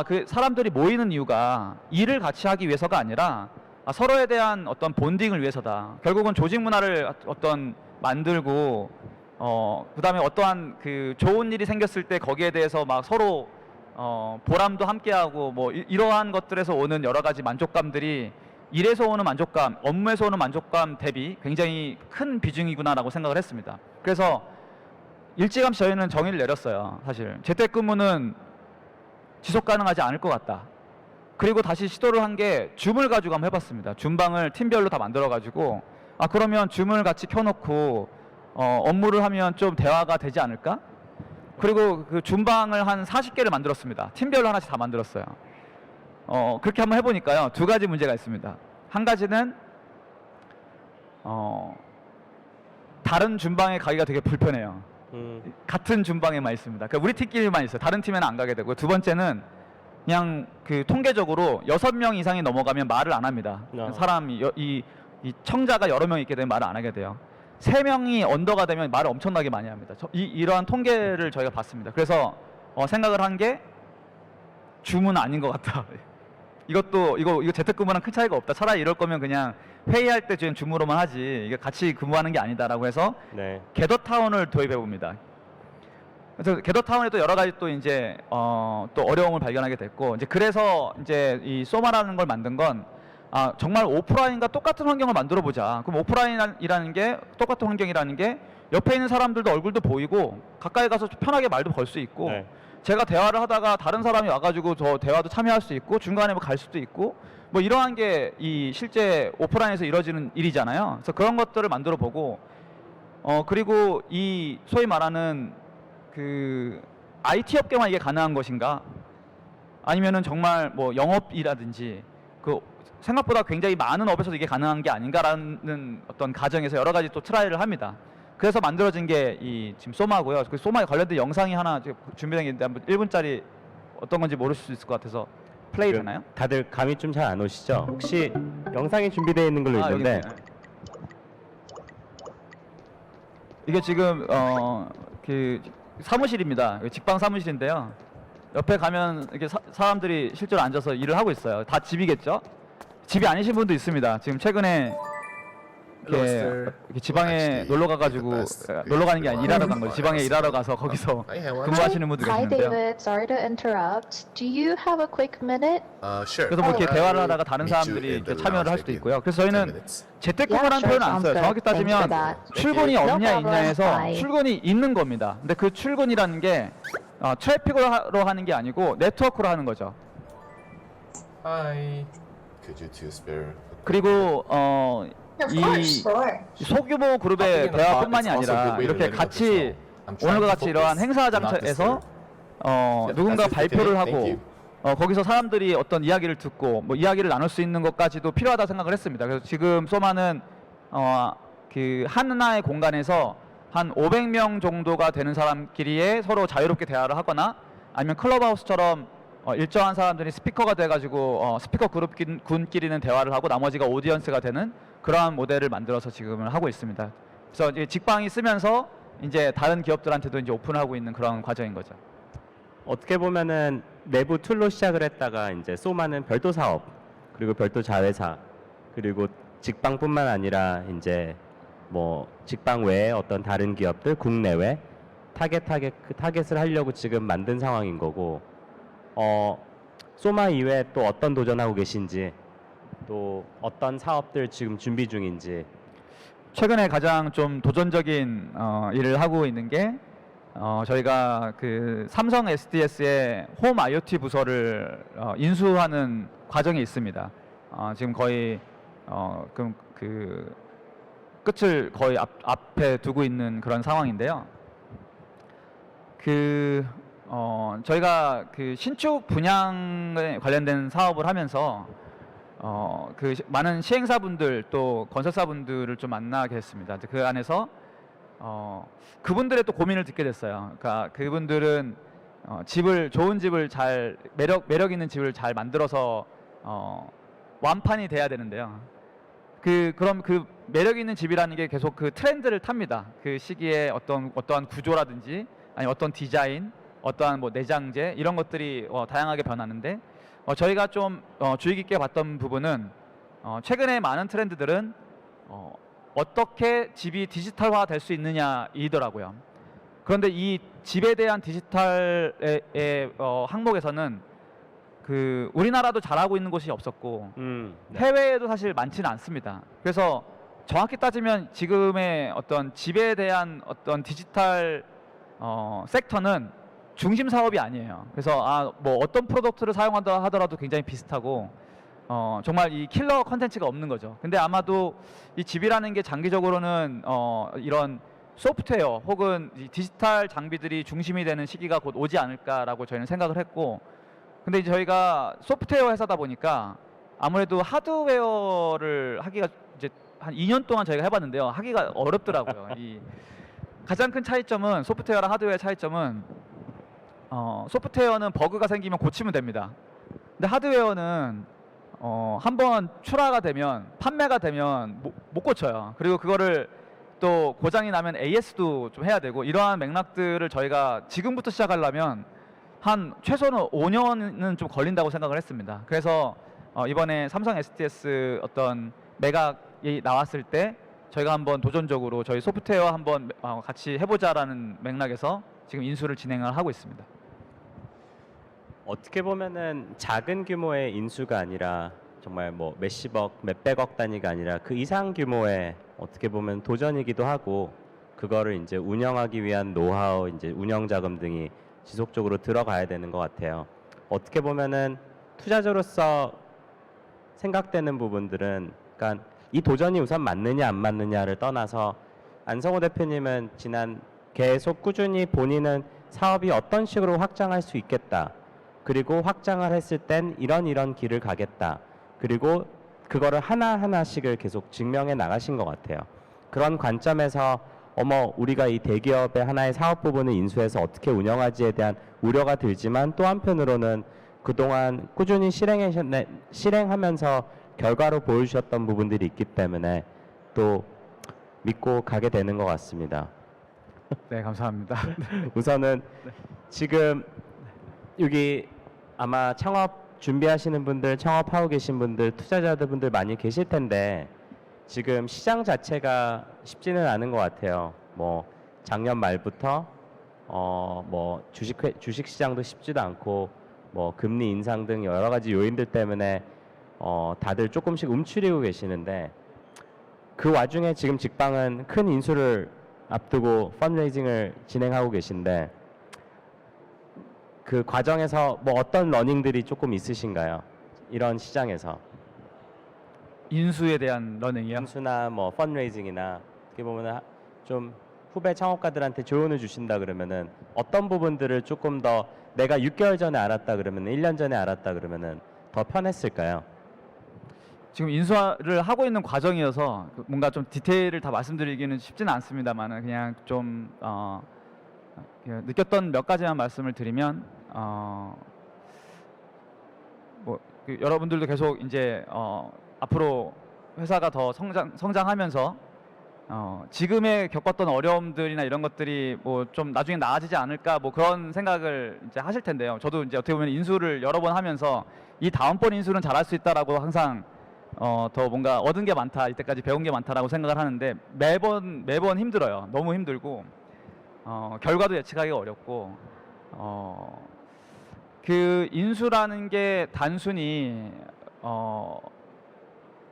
그 사람들이 모이는 이유가 일을 같이 하기 위해서가 아니라 서로에 대한 어떤 본딩을 위해서다. 결국은 조직 문화를 만들고 그다음에 어떠한 그 좋은 일이 생겼을 때 거기에 대해서 막 서로 보람도 함께하고 뭐 이러한 것들에서 오는 여러 가지 만족감들이 일에서 오는 만족감, 업무에서 오는 만족감 대비 굉장히 큰 비중이구나라고 생각을 했습니다. 그래서 일찌감치 저희는 정의를 내렸어요. 사실 재택근무는 지속 가능하지 않을 것 같다. 그리고 다시 시도를 한 게 줌을 가지고 한번 해봤습니다. 줌방을 팀별로 다 만들어가지고 아 그러면 줌을 같이 켜놓고 업무를 하면 좀 대화가 되지 않을까? 그리고 그 줌방을 한 40개를 만들었습니다. 팀별로 하나씩 다 만들었어요. 그렇게 한번 해보니까요, 두 가지 문제가 있습니다. 한 가지는 다른 줌방에 가기가 되게 불편해요. 같은 줌방에만 있습니다. 그러니까 우리 팀끼리만 있어요. 다른 팀에는 안 가게 되고, 두 번째는 그냥 그 통계적으로 6명 이상이 넘어가면 말을 안 합니다. 사람이 이 청자가 여러 명 있게 되면 말을 안 하게 돼요. 3명이 언더가 되면 말을 엄청나게 많이 합니다. 이러한 통계를 저희가 봤습니다. 그래서 생각을 한 게 줌은 아닌 것 같다. 이거 재택근무랑 큰 차이가 없다. 차라리 이럴 거면 그냥 회의할 때 줌으로만 하지, 이게 같이 근무하는 게 아니다라고 해서 네. 게더타운을 도입해 봅니다. 그래서 게더타운에 또 여러 가지 또 이제 또 어려움을 발견하게 됐고, 이제 그래서 이제 이 소마라는 걸 만든 건 정말 오프라인과 똑같은 환경을 만들어 보자. 그럼 오프라인이라는 게, 똑같은 환경이라는 게 옆에 있는 사람들도 얼굴도 보이고 가까이 가서 편하게 말도 걸 수 있고, 네. 제가 대화를 하다가 다른 사람이 와가지고 저 대화도 참여할 수 있고, 중간에 뭐 갈 수도 있고, 뭐 이러한 게 이 실제 오프라인에서 이루어지는 일이잖아요. 그래서 그런 것들을 만들어 보고, 그리고 이 소위 말하는 그 IT 업계만 이게 가능한 것인가, 아니면은 정말 뭐 영업이라든지 그 생각보다 굉장히 많은 업에서도 이게 가능한 게 아닌가라는 어떤 가정에서 여러 가지 또 트라이를 합니다. 그래서 만들어진 게 이 지금 소마고요. 그 소마에 관련된 영상이 하나 지금 준비된 게 있는데, 한번 1분짜리 어떤 건지 모르실 수 있을 것 같아서 플레이 되나요? 다들 감이 좀 잘 안 오시죠? 혹시 영상이 준비되어 있는 걸로 여기 있는데 있네요. 이게 지금 그 사무실입니다. 직방 사무실인데요. 옆에 가면 이렇게 사람들이 실제로 앉아서 일을 하고 있어요. 다 집이겠죠? 집이 아니신 분도 있습니다. 지금 최근에 이렇게 지방에 놀러 가가지고, 놀러 가는 게 아니라 일하러 간 거죠. 지방에 일하러 가서 거기서 근무하시는 분들 Hi, 계시는데요. David. Sorry to interrupt. Do you have a quick minute? Sure. 그래서 뭐 이렇게 대화를 하다가 I'll 다른 meet you 사람들이 in 이렇게 the 참여를 할 lounge 수도 maybe 있고요. 그래서 10 저희는 minutes. 재택근무라는 Yeah, sure, 표현은 안 sounds 써요. good. 정확히 Thanks for 따지면 that. 출근이 No 없냐 problem. 있냐에서 Bye. 출근이 있는 겁니다. 근데 그 출근이라는 게 트래픽으로 하는 게 아니고 네트워크로 하는 거죠. Hi. Could you two spare? 그리고 Of 이 course, sure. 소규모 그룹의 대화뿐만이 아니라 이렇게 같이 오늘과 같이 이러한 행사 장소에서 누군가 발표를 하고 거기서 사람들이 어떤 이야기를 듣고 뭐 이야기를 나눌 수 있는 것까지도 필요하다 생각을 했습니다. 그래서 지금 소마는 그 하나의 공간에서 한 500명 정도가 되는 사람끼리의 서로 자유롭게 대화를 하거나, 아니면 클럽하우스처럼 일정한 사람들이 스피커가 돼가지고 스피커 그룹군끼리는 대화를 하고 나머지가 오디언스가 되는 그러한 모델을 만들어서 지금은 하고 있습니다. 그래서 이제 직방이 쓰면서 이제 다른 기업들한테도 이제 오픈하고 있는 그런 과정인 거죠. 어떻게 보면은 내부 툴로 시작을 했다가 이제 소마는 별도 사업, 그리고 별도 자회사, 그리고 직방뿐만 아니라 이제 뭐 직방 외에 어떤 다른 기업들 국내외 타겟을 하려고 지금 만든 상황인 거고, 소마 이외에 또 어떤 도전하고 계신지, 또 어떤 사업들 지금 준비 중인지. 최근에 가장 좀 도전적인 일을 하고 있는 게 저희가 그 삼성 SDS의 홈 IoT 부서를 인수하는 과정에 있습니다. 지금 거의 그 끝을 거의 앞에 두고 있는 그런 상황인데요. 저희가 그 신축 분양에 관련된 사업을 하면서 그 많은 시행사분들 또 건설사분들을 좀 만나게 됐습니다. 그 안에서 그분들의 또 고민을 듣게 됐어요. 그러니까 그분들은 좋은 집을 잘 매력 있는 집을 잘 만들어서 완판이 돼야 되는데요. 그럼 그 매력 있는 집이라는 게 계속 그 트렌드를 탑니다. 그 시기에 어떠한 구조라든지 아니 어떤 디자인, 어떠한 뭐 내장재 이런 것들이 다양하게 변하는데, 저희가 좀 주의 깊게 봤던 부분은 최근에 많은 트렌드들은 어떻게 집이 디지털화 될 수 있느냐이더라고요. 그런데 이 집에 대한 디지털의 항목에서는 그 우리나라도 잘하고 있는 곳이 없었고 네. 해외에도 사실 많지는 않습니다. 그래서 정확히 따지면 지금의 어떤 집에 대한 어떤 디지털 섹터는 중심 사업이 아니에요. 그래서 뭐 어떤 프로덕트를 사용한다 하더라도 굉장히 비슷하고 정말 이 킬러 컨텐츠가 없는 거죠. 근데 아마도 이 집이라는 게 장기적으로는 이런 소프트웨어 혹은 이 디지털 장비들이 중심이 되는 시기가 곧 오지 않을까라고 저희는 생각을 했고, 근데 이제 저희가 소프트웨어 회사다 보니까 아무래도 하드웨어를 하기가 이제 한 2년 동안 저희가 해봤는데요, 하기가 어렵더라고요. 이 가장 큰 차이점은, 소프트웨어랑 하드웨어의 차이점은, 소프트웨어는 버그가 생기면 고치면 됩니다. 근데 하드웨어는 한번 출하가 되면, 판매가 되면 못 고쳐요. 그리고 그거를 또 고장이 나면 AS도 좀 해야 되고, 이러한 맥락들을 저희가 지금부터 시작하려면 한 최소는 5년은 좀 걸린다고 생각을 했습니다. 그래서 이번에 삼성 STS 어떤 매각이 나왔을 때 저희가 한번 도전적으로 저희 소프트웨어 한번 같이 해보자라는 맥락에서 지금 인수를 진행을 하고 있습니다. 어떻게 보면은 작은 규모의 인수가 아니라 정말 뭐 몇십억, 몇백억 단위가 아니라 그 이상 규모의 어떻게 보면 도전이기도 하고, 그거를 이제 운영하기 위한 노하우, 이제 운영 자금 등이 지속적으로 들어가야 되는 것 같아요. 어떻게 보면은 투자자로서 생각되는 부분들은, 그러니까 이 도전이 우선 맞느냐 안 맞느냐를 떠나서, 안성호 대표님은 지난 계속 꾸준히 본인은 사업이 어떤 식으로 확장할 수 있겠다, 그리고 확장을 했을 땐 이런 길을 가겠다, 그리고 그거를 하나하나씩을 계속 증명해 나가신 것 같아요. 그런 관점에서 우리가 이 대기업의 하나의 사업 부분을 인수해서 어떻게 운영하지에 대한 우려가 들지만, 또 한편으로는 그동안 꾸준히 실행하면서 결과로 보여주셨던 부분들이 있기 때문에 또 믿고 가게 되는 것 같습니다. 네, 감사합니다. 우선은 지금 여기 아마 창업 준비하시는 분들, 창업하고 계신 분들, 투자자분들 많이 계실 텐데, 지금 시장 자체가 쉽지는 않은 것 같아요. 뭐 작년 말부터 뭐 주식 시장도 쉽지도 않고, 뭐 금리 인상 등 여러 가지 요인들 때문에 다들 조금씩 움츠리고 계시는데, 그 와중에 지금 직방은 큰 인수를 앞두고 펀드레이징을 진행하고 계신데, 그 과정에서 뭐 어떤 러닝들이 조금 있으신가요? 이런 시장에서 인수에 대한 러닝이요? 인수나 뭐 펀드레이징이나 어떻게 보면 좀 후배 창업가들한테 조언을 주신다 그러면은 어떤 부분들을 조금 더, 내가 6개월 전에 알았다 그러면은 1년 전에 알았다 그러면은 더 편했을까요? 지금 인수를 하고 있는 과정이어서 뭔가 좀 디테일을 다 말씀드리기는 쉽지는 않습니다만, 그냥 좀 느꼈던 몇 가지만 말씀을 드리면, 여러분들도 계속 이제 앞으로 회사가 더 성장하면서 지금에 겪었던 어려움들이나 이런 것들이 뭐 좀 나중에 나아지지 않을까, 뭐 그런 생각을 이제 하실 텐데요. 저도 이제 어떻게 보면 인수를 여러 번 하면서 이 다음번 인수는 잘할 수 있다라고 항상 더 뭔가 얻은 게 많다, 이때까지 배운 게 많다라고 생각을 하는데, 매번 힘들어요. 너무 힘들고 결과도 예측하기가 어렵고, 그 인수라는 게 단순히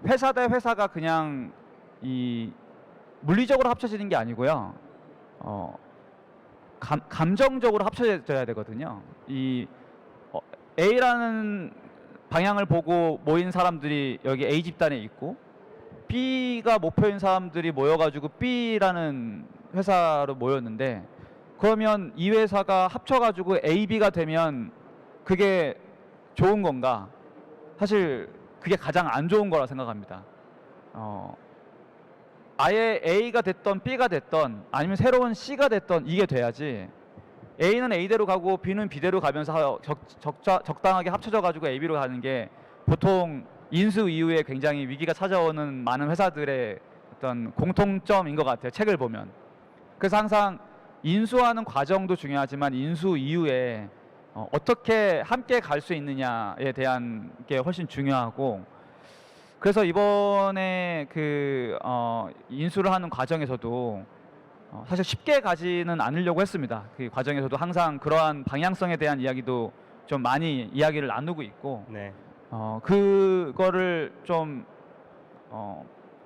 회사 대 회사가 그냥 이 물리적으로 합쳐지는 게 아니고요. 감정적으로 합쳐져야 되거든요. 이 A라는 방향을 보고 모인 사람들이 여기 A 집단에 있고, B가 목표인 사람들이 모여가지고 B라는 회사로 모였는데, 그러면 이 회사가 합쳐가지고 A, B가 되면 그게 좋은 건가? 사실 그게 가장 안 좋은 거라 생각합니다. 아예 A가 됐던 B가 됐던 아니면 새로운 C가 됐던 이게 돼야지, A는 A대로 가고 B는 B대로 가면서 적당하게 합쳐져 가지고 A, B로 가는 게 보통 인수 이후에 굉장히 위기가 찾아오는 많은 회사들의 어떤 공통점인 것 같아요, 책을 보면. 그래서 항상 인수하는 과정도 중요하지만 인수 이후에 어떻게 함께 갈 수 있느냐에 대한 게 훨씬 중요하고, 그래서 이번에 그 인수를 하는 과정에서도 사실 쉽게 가지는 않으려고 했습니다. 그 과정에서도 항상 그러한 방향성에 대한 이야기도 좀 많이 이야기를 나누고 있고, 네. 그거를 좀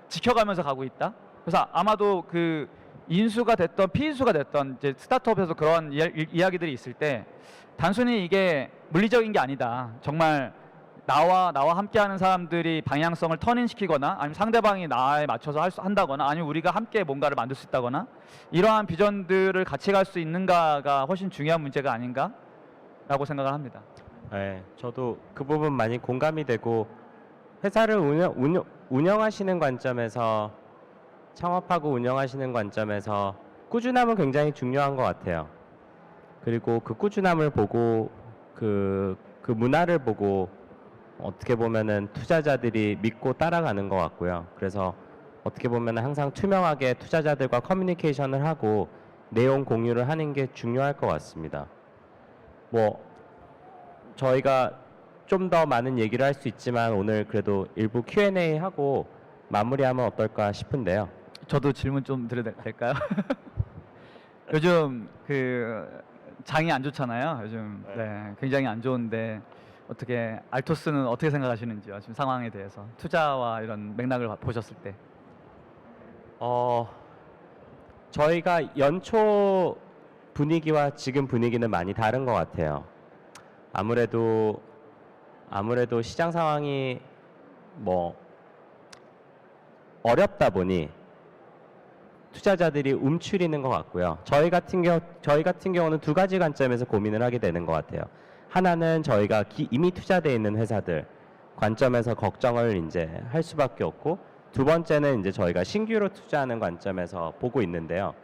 지켜가면서 가고 있다. 그래서 아마도 그 인수가 됐던 피인수가 됐던 이제 스타트업에서 그런 이야기들이 있을 때, 단순히 이게 물리적인 게 아니다, 정말 나와 함께하는 사람들이 방향성을 터닝시키거나 아니면 상대방이 나에 맞춰서 한다거나 아니면 우리가 함께 뭔가를 만들 수 있다거나 이러한 비전들을 같이 갈 수 있는가가 훨씬 중요한 문제가 아닌가라고 생각을 합니다. 네, 저도 그 부분 많이 공감이 되고 회사를 운영하시는 관점에서 창업하고 운영하시는 관점에서 꾸준함은 굉장히 중요한 것 같아요. 그리고 그 꾸준함을 보고 그 문화를 보고 어떻게 보면은 투자자들이 믿고 따라가는 것 같고요. 그래서 어떻게 보면은 항상 투명하게 투자자들과 커뮤니케이션을 하고 내용 공유를 하는 게 중요할 것 같습니다. 뭐 저희가 좀 더 많은 얘기를 할 수 있지만 오늘 그래도 일부 Q&A 하고 마무리하면 어떨까 싶은데요. 저도 질문 좀 드려도 될까요? 요즘 그 장이 안 좋잖아요. 요즘 네, 굉장히 안 좋은데 어떻게 알토스는 어떻게 생각하시는지요? 지금 상황에 대해서 투자와 이런 맥락을 보셨을 때. 저희가 연초 분위기와 지금 분위기는 많이 다른 것 같아요. 아무래도 시장 상황이 뭐 어렵다 보니 투자자들이 움츠리는 것 같고요. 저희 같은 경우는 두 가지 관점에서 고민을 하게 되는 것 같아요. 하나는 저희가 이미 투자되어 있는 회사들 관점에서 걱정을 이제 할 수밖에 없고, 두 번째는 이제 저희가 신규로 투자하는 관점에서 보고 있는데요.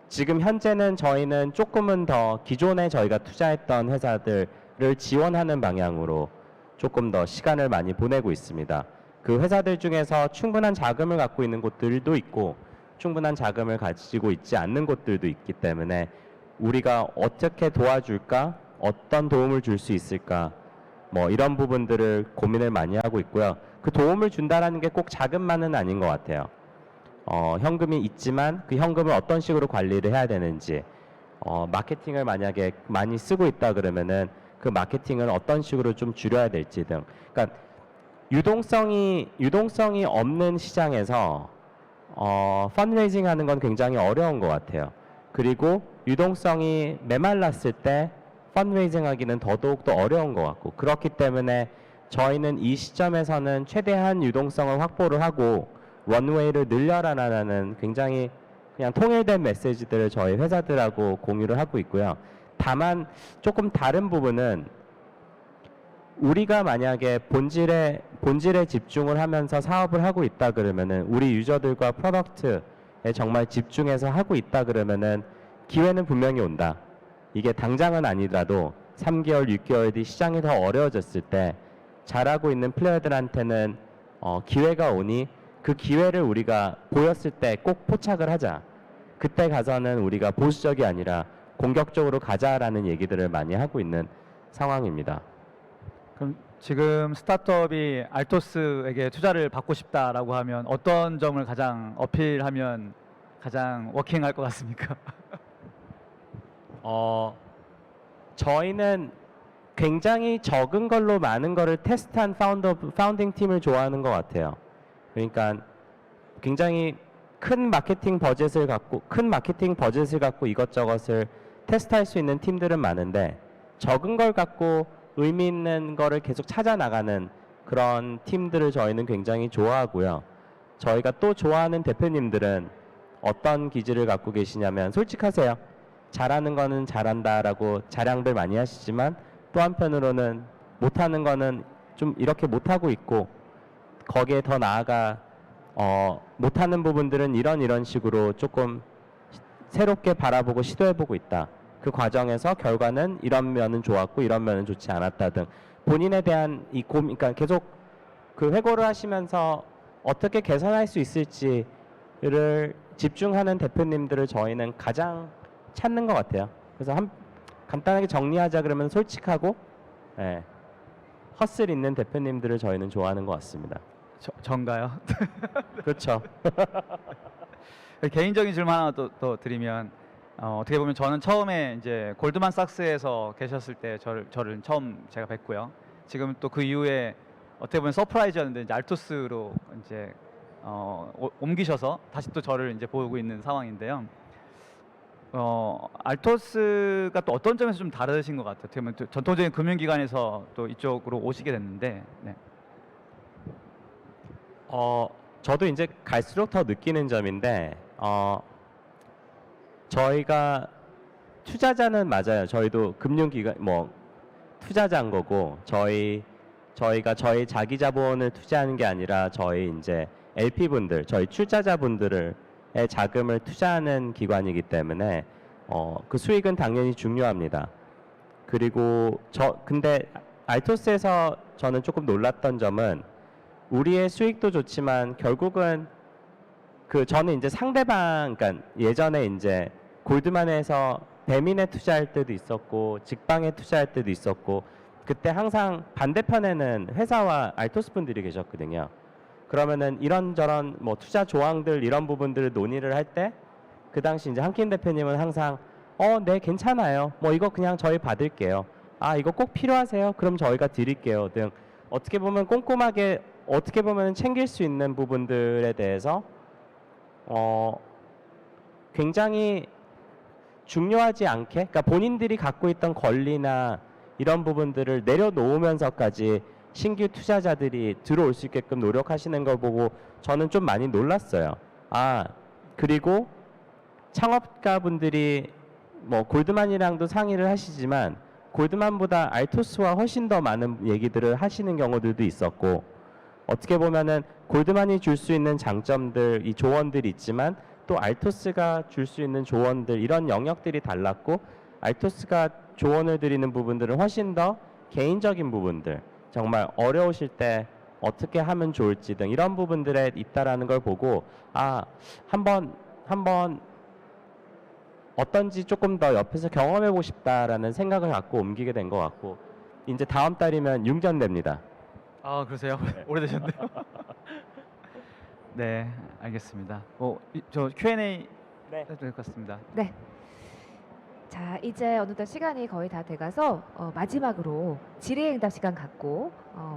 지금 현재는 저희는 조금은 더 기존에 저희가 투자했던 회사들을 지원하는 방향으로 조금 더 시간을 많이 보내고 있습니다. 그 회사들 중에서 충분한 자금을 갖고 있는 곳들도 있고 충분한 자금을 가지고 있지 않는 곳들도 있기 때문에 우리가 어떻게 도와줄까, 어떤 도움을 줄 수 있을까, 뭐 이런 부분들을 고민을 많이 하고 있고요. 그 도움을 준다라는 게 꼭 자금만은 아닌 것 같아요. 현금이 있지만 그 현금을 어떤 식으로 관리를 해야 되는지, 마케팅을 만약에 많이 쓰고 있다 그러면은 그 마케팅을 어떤 식으로 좀 줄여야 될지 등, 그러니까 유동성이 없는 시장에서 펀드레이징 하는 건 굉장히 어려운 것 같아요. 그리고 유동성이 메말랐을 때 펀드레이징 하기는 더더욱 더 어려운 것 같고, 그렇기 때문에 저희는 이 시점에서는 최대한 유동성을 확보를 하고 원웨이를 늘려라라는 굉장히 그냥 통일된 메시지들을 저희 회사들하고 공유를 하고 있고요. 다만 조금 다른 부분은 우리가 만약에 본질에 집중을 하면서 사업을 하고 있다 그러면은, 우리 유저들과 프로덕트에 정말 집중해서 하고 있다 그러면은 기회는 분명히 온다. 이게 당장은 아니더라도 3개월, 6개월 뒤 시장이 더 어려워졌을 때 잘하고 있는 플레이어들한테는 기회가 오니 그 기회를 우리가 보였을 때 꼭 포착을 하자. 그때 가서는 우리가 보수적이 아니라 공격적으로 가자라는 얘기들을 많이 하고 있는 상황입니다. 그럼 지금 스타트업이 알토스에게 투자를 받고 싶다라고 하면 어떤 점을 가장 어필하면 가장 워킹할 것 같습니까? 저희는 굉장히 적은 걸로 많은 거를 테스트한 파운딩 팀을 좋아하는 것 같아요. 그러니까 굉장히 큰 마케팅 버젯을 갖고 이것저것을 테스트할 수 있는 팀들은 많은데, 적은 걸 갖고 의미 있는 거를 계속 찾아 나가는 그런 팀들을 저희는 굉장히 좋아하고요. 저희가 또 좋아하는 대표님들은 어떤 기질을 갖고 계시냐면, 솔직하세요. 잘하는 거는 잘한다라고 자랑들 많이 하시지만 또 한편으로는 못하는 거는 좀 이렇게 못하고 있고, 거기에 더 나아가 못하는 부분들은 이런 식으로 조금 새롭게 바라보고 시도해보고 있다. 그 과정에서 결과는 이런 면은 좋았고 이런 면은 좋지 않았다 등 본인에 대한 이 고민, 그러니까 계속 그 회고를 하시면서 어떻게 개선할 수 있을지를 집중하는 대표님들을 저희는 가장 찾는 것 같아요. 그래서 간단하게 정리하자 그러면 솔직하고 허슬 있는 대표님들을 저희는 좋아하는 것 같습니다. 전가요? 그렇죠. 개인적인 질문 하나 또 드리면, 어떻게 보면 저는 처음에 이제 골드만삭스에서 계셨을 때 저를 처음 제가 뵀고요. 지금 또 그 이후에 어떻게 보면 서프라이즈였는데 이제 알토스로 이제 옮기셔서 다시 또 저를 이제 보고 있는 상황인데요. 알토스가 또 어떤 점에서 좀 다르신 것 같아요. 어떻게 보면 또 전통적인 금융기관에서 또 이쪽으로 오시게 됐는데, 네. 저도 이제 갈수록 더 느끼는 점인데, 저희가 투자자는 맞아요. 저희도 금융기관 뭐 투자자인 거고, 저희가 저희 자기 자본을 투자하는 게 아니라 저희 이제 LP 분들, 저희 출자자분들의 자금을 투자하는 기관이기 때문에 그 수익은 당연히 중요합니다. 그리고 근데 알토스에서 저는 조금 놀랐던 점은 우리의 수익도 좋지만 결국은 저는 이제 상대방, 그러니까 예전에 이제 골드만에서 배민에 투자할 때도 있었고 직방에 투자할 때도 있었고, 그때 항상 반대편에는 회사와 알토스 분들이 계셨거든요. 그러면은 이런저런 뭐 투자 조항들 이런 부분들을 논의를 할 때 그 당시 이제 한킨 대표님은 항상 네 괜찮아요. 뭐 이거 그냥 저희 받을게요. 아 이거 꼭 필요하세요? 그럼 저희가 드릴게요. 등 어떻게 보면 꼼꼼하게 어떻게 보면 챙길 수 있는 부분들에 대해서 굉장히 중요하지 않게, 그러니까 본인들이 갖고 있던 권리나 이런 부분들을 내려놓으면서까지 신규 투자자들이 들어올 수 있게끔 노력하시는 걸 보고 저는 좀 많이 놀랐어요. 그리고 창업가분들이 뭐 골드만이랑도 상의를 하시지만 골드만보다 알토스와 훨씬 더 많은 얘기들을 하시는 경우들도 있었고, 어떻게 보면은 골드만이 줄 수 있는 장점들, 이 조언들이 있지만 또 알토스가 줄 수 있는 조언들, 이런 영역들이 달랐고, 알토스가 조언을 드리는 부분들은 훨씬 더 개인적인 부분들, 정말 어려우실 때 어떻게 하면 좋을지 등 이런 부분들에 있다라는 걸 보고 한번 어떤지 조금 더 옆에서 경험해보고 싶다라는 생각을 갖고 옮기게 된 것 같고, 이제 다음 달이면 6년 됩니다. 아, 그러세요? 오래되셨네요. 네, 알겠습니다. 저 Q&A 네. 해도 될 것 같습니다. 네. 자, 이제 어느덧 시간이 거의 다 돼가서 마지막으로 질의응답 시간 갖고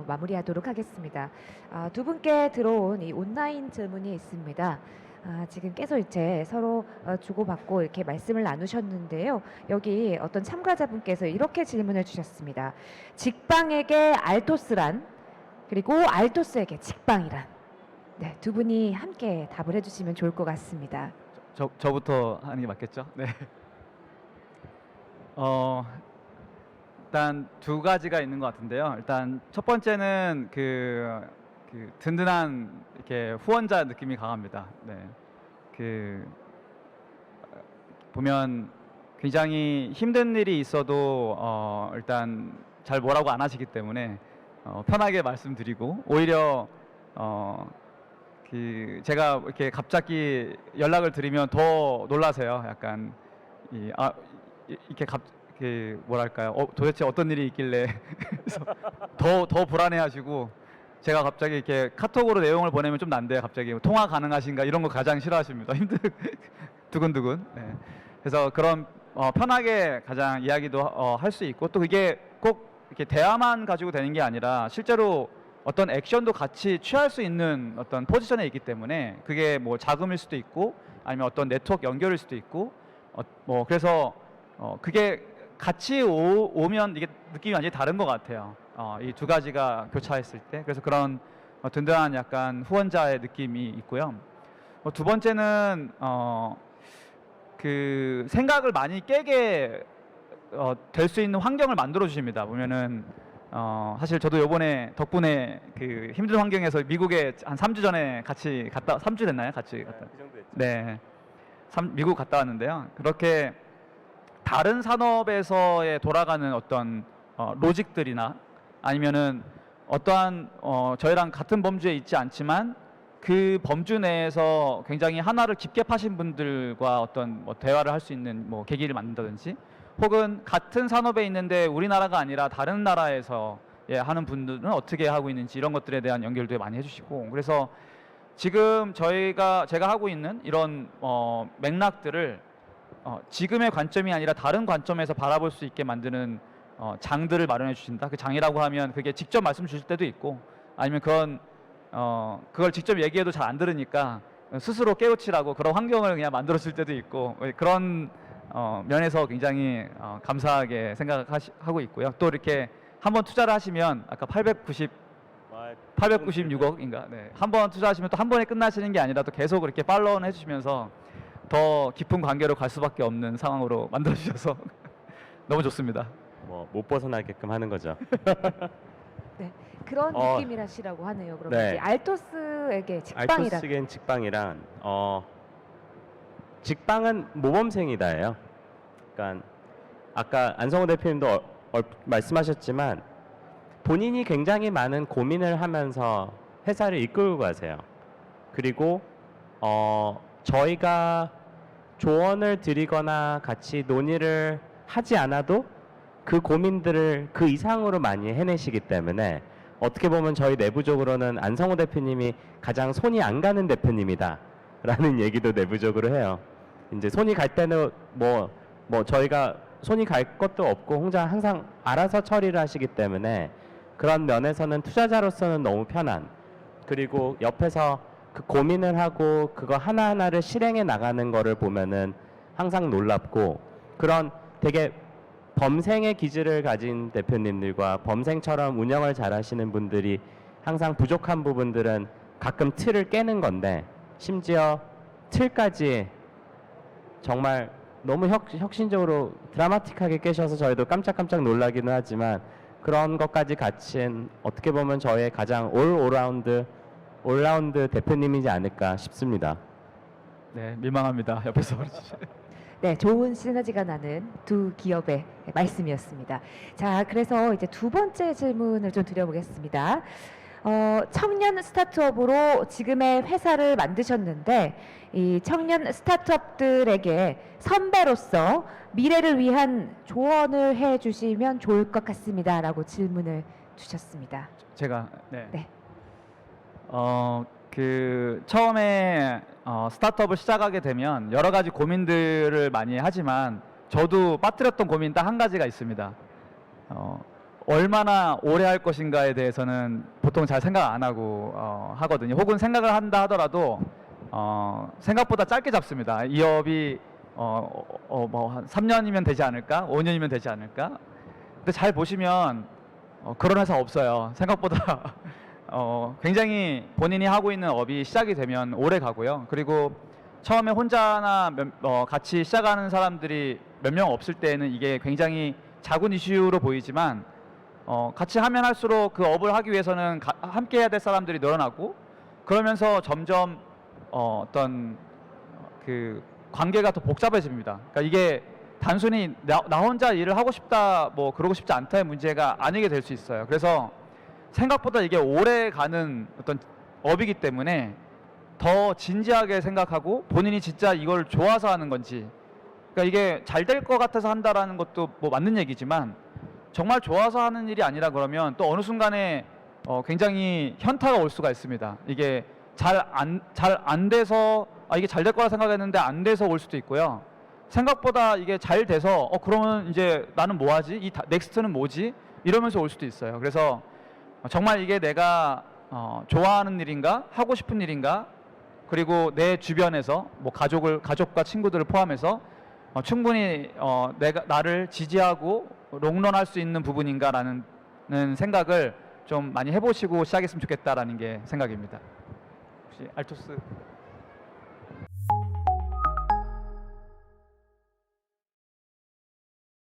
마무리하도록 하겠습니다. 두 분께 들어온 이 온라인 질문이 있습니다. 지금 계속 이제 서로 주고받고 이렇게 말씀을 나누셨는데요. 여기 어떤 참가자분께서 이렇게 질문을 주셨습니다. 직방에게 알토스란, 그리고 알토스에게 직방이란. 네, 두 분이 함께 답을 해주시면 좋을 것 같습니다. 저부터 하는 게 맞겠죠? 네. 일단 두 가지가 있는 것 같은데요. 일단 첫 번째는 그 든든한 이렇게 후원자 느낌이 강합니다. 네. 보면 굉장히 힘든 일이 있어도 일단 잘 뭐라고 안 하시기 때문에 편하게 말씀드리고, 오히려 제가 이렇게 갑자기 연락을 드리면 더 놀라세요. 약간 이렇게 뭐랄까요? 도대체 어떤 일이 있길래 그래서 더 불안해하시고, 제가 갑자기 이렇게 카톡으로 내용을 보내면 좀 난데 갑자기 통화 가능하신가 이런 거 가장 싫어하십니다. 두근두근. 네. 그래서 그런 편하게 가장 이야기도 할 수 있고, 또 그게 꼭 이렇게 대화만 가지고 되는 게 아니라 실제로 어떤 액션도 같이 취할 수 있는 어떤 포지션에 있기 때문에, 그게 뭐 자금일 수도 있고 아니면 어떤 네트워크 연결일 수도 있고, 그래서 그게 같이 오면 이게 느낌이 완전히 다른 것 같아요. 이 두 가지가 교차했을 때. 그래서 그런 든든한 약간 후원자의 느낌이 있고요. 두 번째는 그 생각을 많이 깨게 될 수 있는 환경을 만들어 주십니다. 보면은 사실 저도 요번에 덕분에 그 힘든 환경에서 미국에 한 3주 전에 같이 3주 됐나요? 같이 갔다. 그 정도 됐죠. 네. 미국 갔다 왔는데요. 그렇게 다른 산업에서의 돌아가는 어떤 로직들이나 아니면은 어떠한 저희랑 같은 범주에 있지 않지만 그 범주 내에서 굉장히 하나를 깊게 파신 분들과 어떤 대화를 할 수 있는 계기를 만든다든지, 혹은 같은 산업에 있는데 우리나라가 아니라 다른 나라에서 하는 분들은 어떻게 하고 있는지 이런 것들에 대한 연결도 많이 해주시고, 그래서 지금 제가 하고 있는 이런 맥락들을 지금의 관점이 아니라 다른 관점에서 바라볼 수 있게 만드는 장들을 마련해 주신다. 그 장이라고 하면 그게 직접 말씀 주실 때도 있고, 아니면 그걸 직접 얘기해도 잘 안 들으니까 스스로 깨우치라고 그런 환경을 그냥 만들어 줄 때도 있고, 그런 면에서 굉장히 감사하게 생각하고 있고요. 또 이렇게 한번 투자를 하시면 아까 896억인가 네. 한번 투자하시면 또 한 번에 끝나시는 게 아니라 또 계속 그렇게 팔로우는 해주시면서 더 깊은 관계로 갈 수밖에 없는 상황으로 만들어 주셔서 너무 좋습니다. 뭐 못 벗어나게끔 하는 거죠. 그런 어, 느낌이라시라고 하네요. 그러면 네. 이제 알토스에게 직방이라. 알토스겐 직방이란 직방은 모범생이다예요. 그러니까 아까 안성호 대표님도 말씀하셨지만 본인이 굉장히 많은 고민을 하면서 회사를 이끌고 가세요. 그리고 저희가 조언을 드리거나 같이 논의를 하지 않아도 그 고민들을 그 이상으로 많이 해내시기 때문에 어떻게 보면 저희 내부적으로는 안성호 대표님이 가장 손이 안 가는 대표님이다 라는 얘기도 내부적으로 해요. 이제 손이 갈 때는 뭐 저희가 손이 갈 것도 없고 혼자 항상 알아서 처리를 하시기 때문에 그런 면에서는 투자자로서는 너무 편한, 그리고 옆에서 그 고민을 하고 그거 하나하나를 실행해 나가는 거를 보면은 항상 놀랍고, 그런 되게 범생의 기질을 가진 대표님들과 범생처럼 운영을 잘 하시는 분들이 항상 부족한 부분들은 가끔 틀을 깨는 건데, 심지어 틀까지 정말 너무 혁신적으로 드라마틱하게 깨셔서 저희도 깜짝깜짝 놀라기는 하지만 그런 것까지 갖춘 어떻게 보면 저의 가장 올라운드 대표님이지 않을까 싶습니다. 네, 민망합니다. 옆에서 네, 좋은 시너지가 나는 두 기업의 말씀이었습니다. 자, 그래서 이제 두 번째 질문을 좀 드려보겠습니다. 청년 스타트업으로 지금의 회사를 만드셨는데 이 청년 스타트업들에게 선배로서 미래를 위한 조언을 해주시면 좋을 것 같습니다라고 질문을 주셨습니다. 제가 네. 네. 그 처음에 스타트업을 시작하게 되면 여러 가지 고민들을 많이 하지만 저도 빠뜨렸던 고민 딱 한 가지가 있습니다. 얼마나 오래 할 것인가에 대해서는 보통 잘 생각 안 하고 하거든요. 혹은 생각을 한다 하더라도 생각보다 짧게 잡습니다. 이 업이 뭐 한 3년이면 되지 않을까? 5년이면 되지 않을까? 근데 잘 보시면 그런 회사 없어요. 생각보다 굉장히 본인이 하고 있는 업이 시작이 되면 오래 가고요. 그리고 처음에 혼자나 같이 시작하는 사람들이 몇 명 없을 때는 이게 굉장히 작은 이슈로 보이지만 같이 하면 할수록 그 업을 하기 위해서는 함께 해야 될 사람들이 늘어나고, 그러면서 점점 어떤 그 관계가 더 복잡해집니다. 그러니까 이게 단순히 나 혼자 일을 하고 싶다, 뭐 그러고 싶지 않다의 문제가 아니게 될 수 있어요. 그래서 생각보다 이게 오래 가는 어떤 업이기 때문에 더 진지하게 생각하고 본인이 진짜 이걸 좋아서 하는 건지, 그러니까 이게 잘 될 것 같아서 한다라는 것도 뭐 맞는 얘기지만 정말 좋아서 하는 일이 아니라 그러면 또 어느 순간에 굉장히 현타가 올 수가 있습니다. 이게 잘 안 돼서 이게 잘 될 거라 생각했는데 안 돼서 올 수도 있고요. 생각보다 이게 잘 돼서 그러면 이제 나는 뭐 하지? 이 넥스트는 뭐지? 이러면서 올 수도 있어요. 그래서 정말 이게 내가 좋아하는 일인가? 하고 싶은 일인가? 그리고 내 주변에서 뭐 가족과 친구들을 포함해서 충분히 나를 지지하고 롱런할 수 있는 부분인가라는 생각을 좀 많이 해보시고 시작했으면 좋겠다라는 게 생각입니다. 혹시 알토스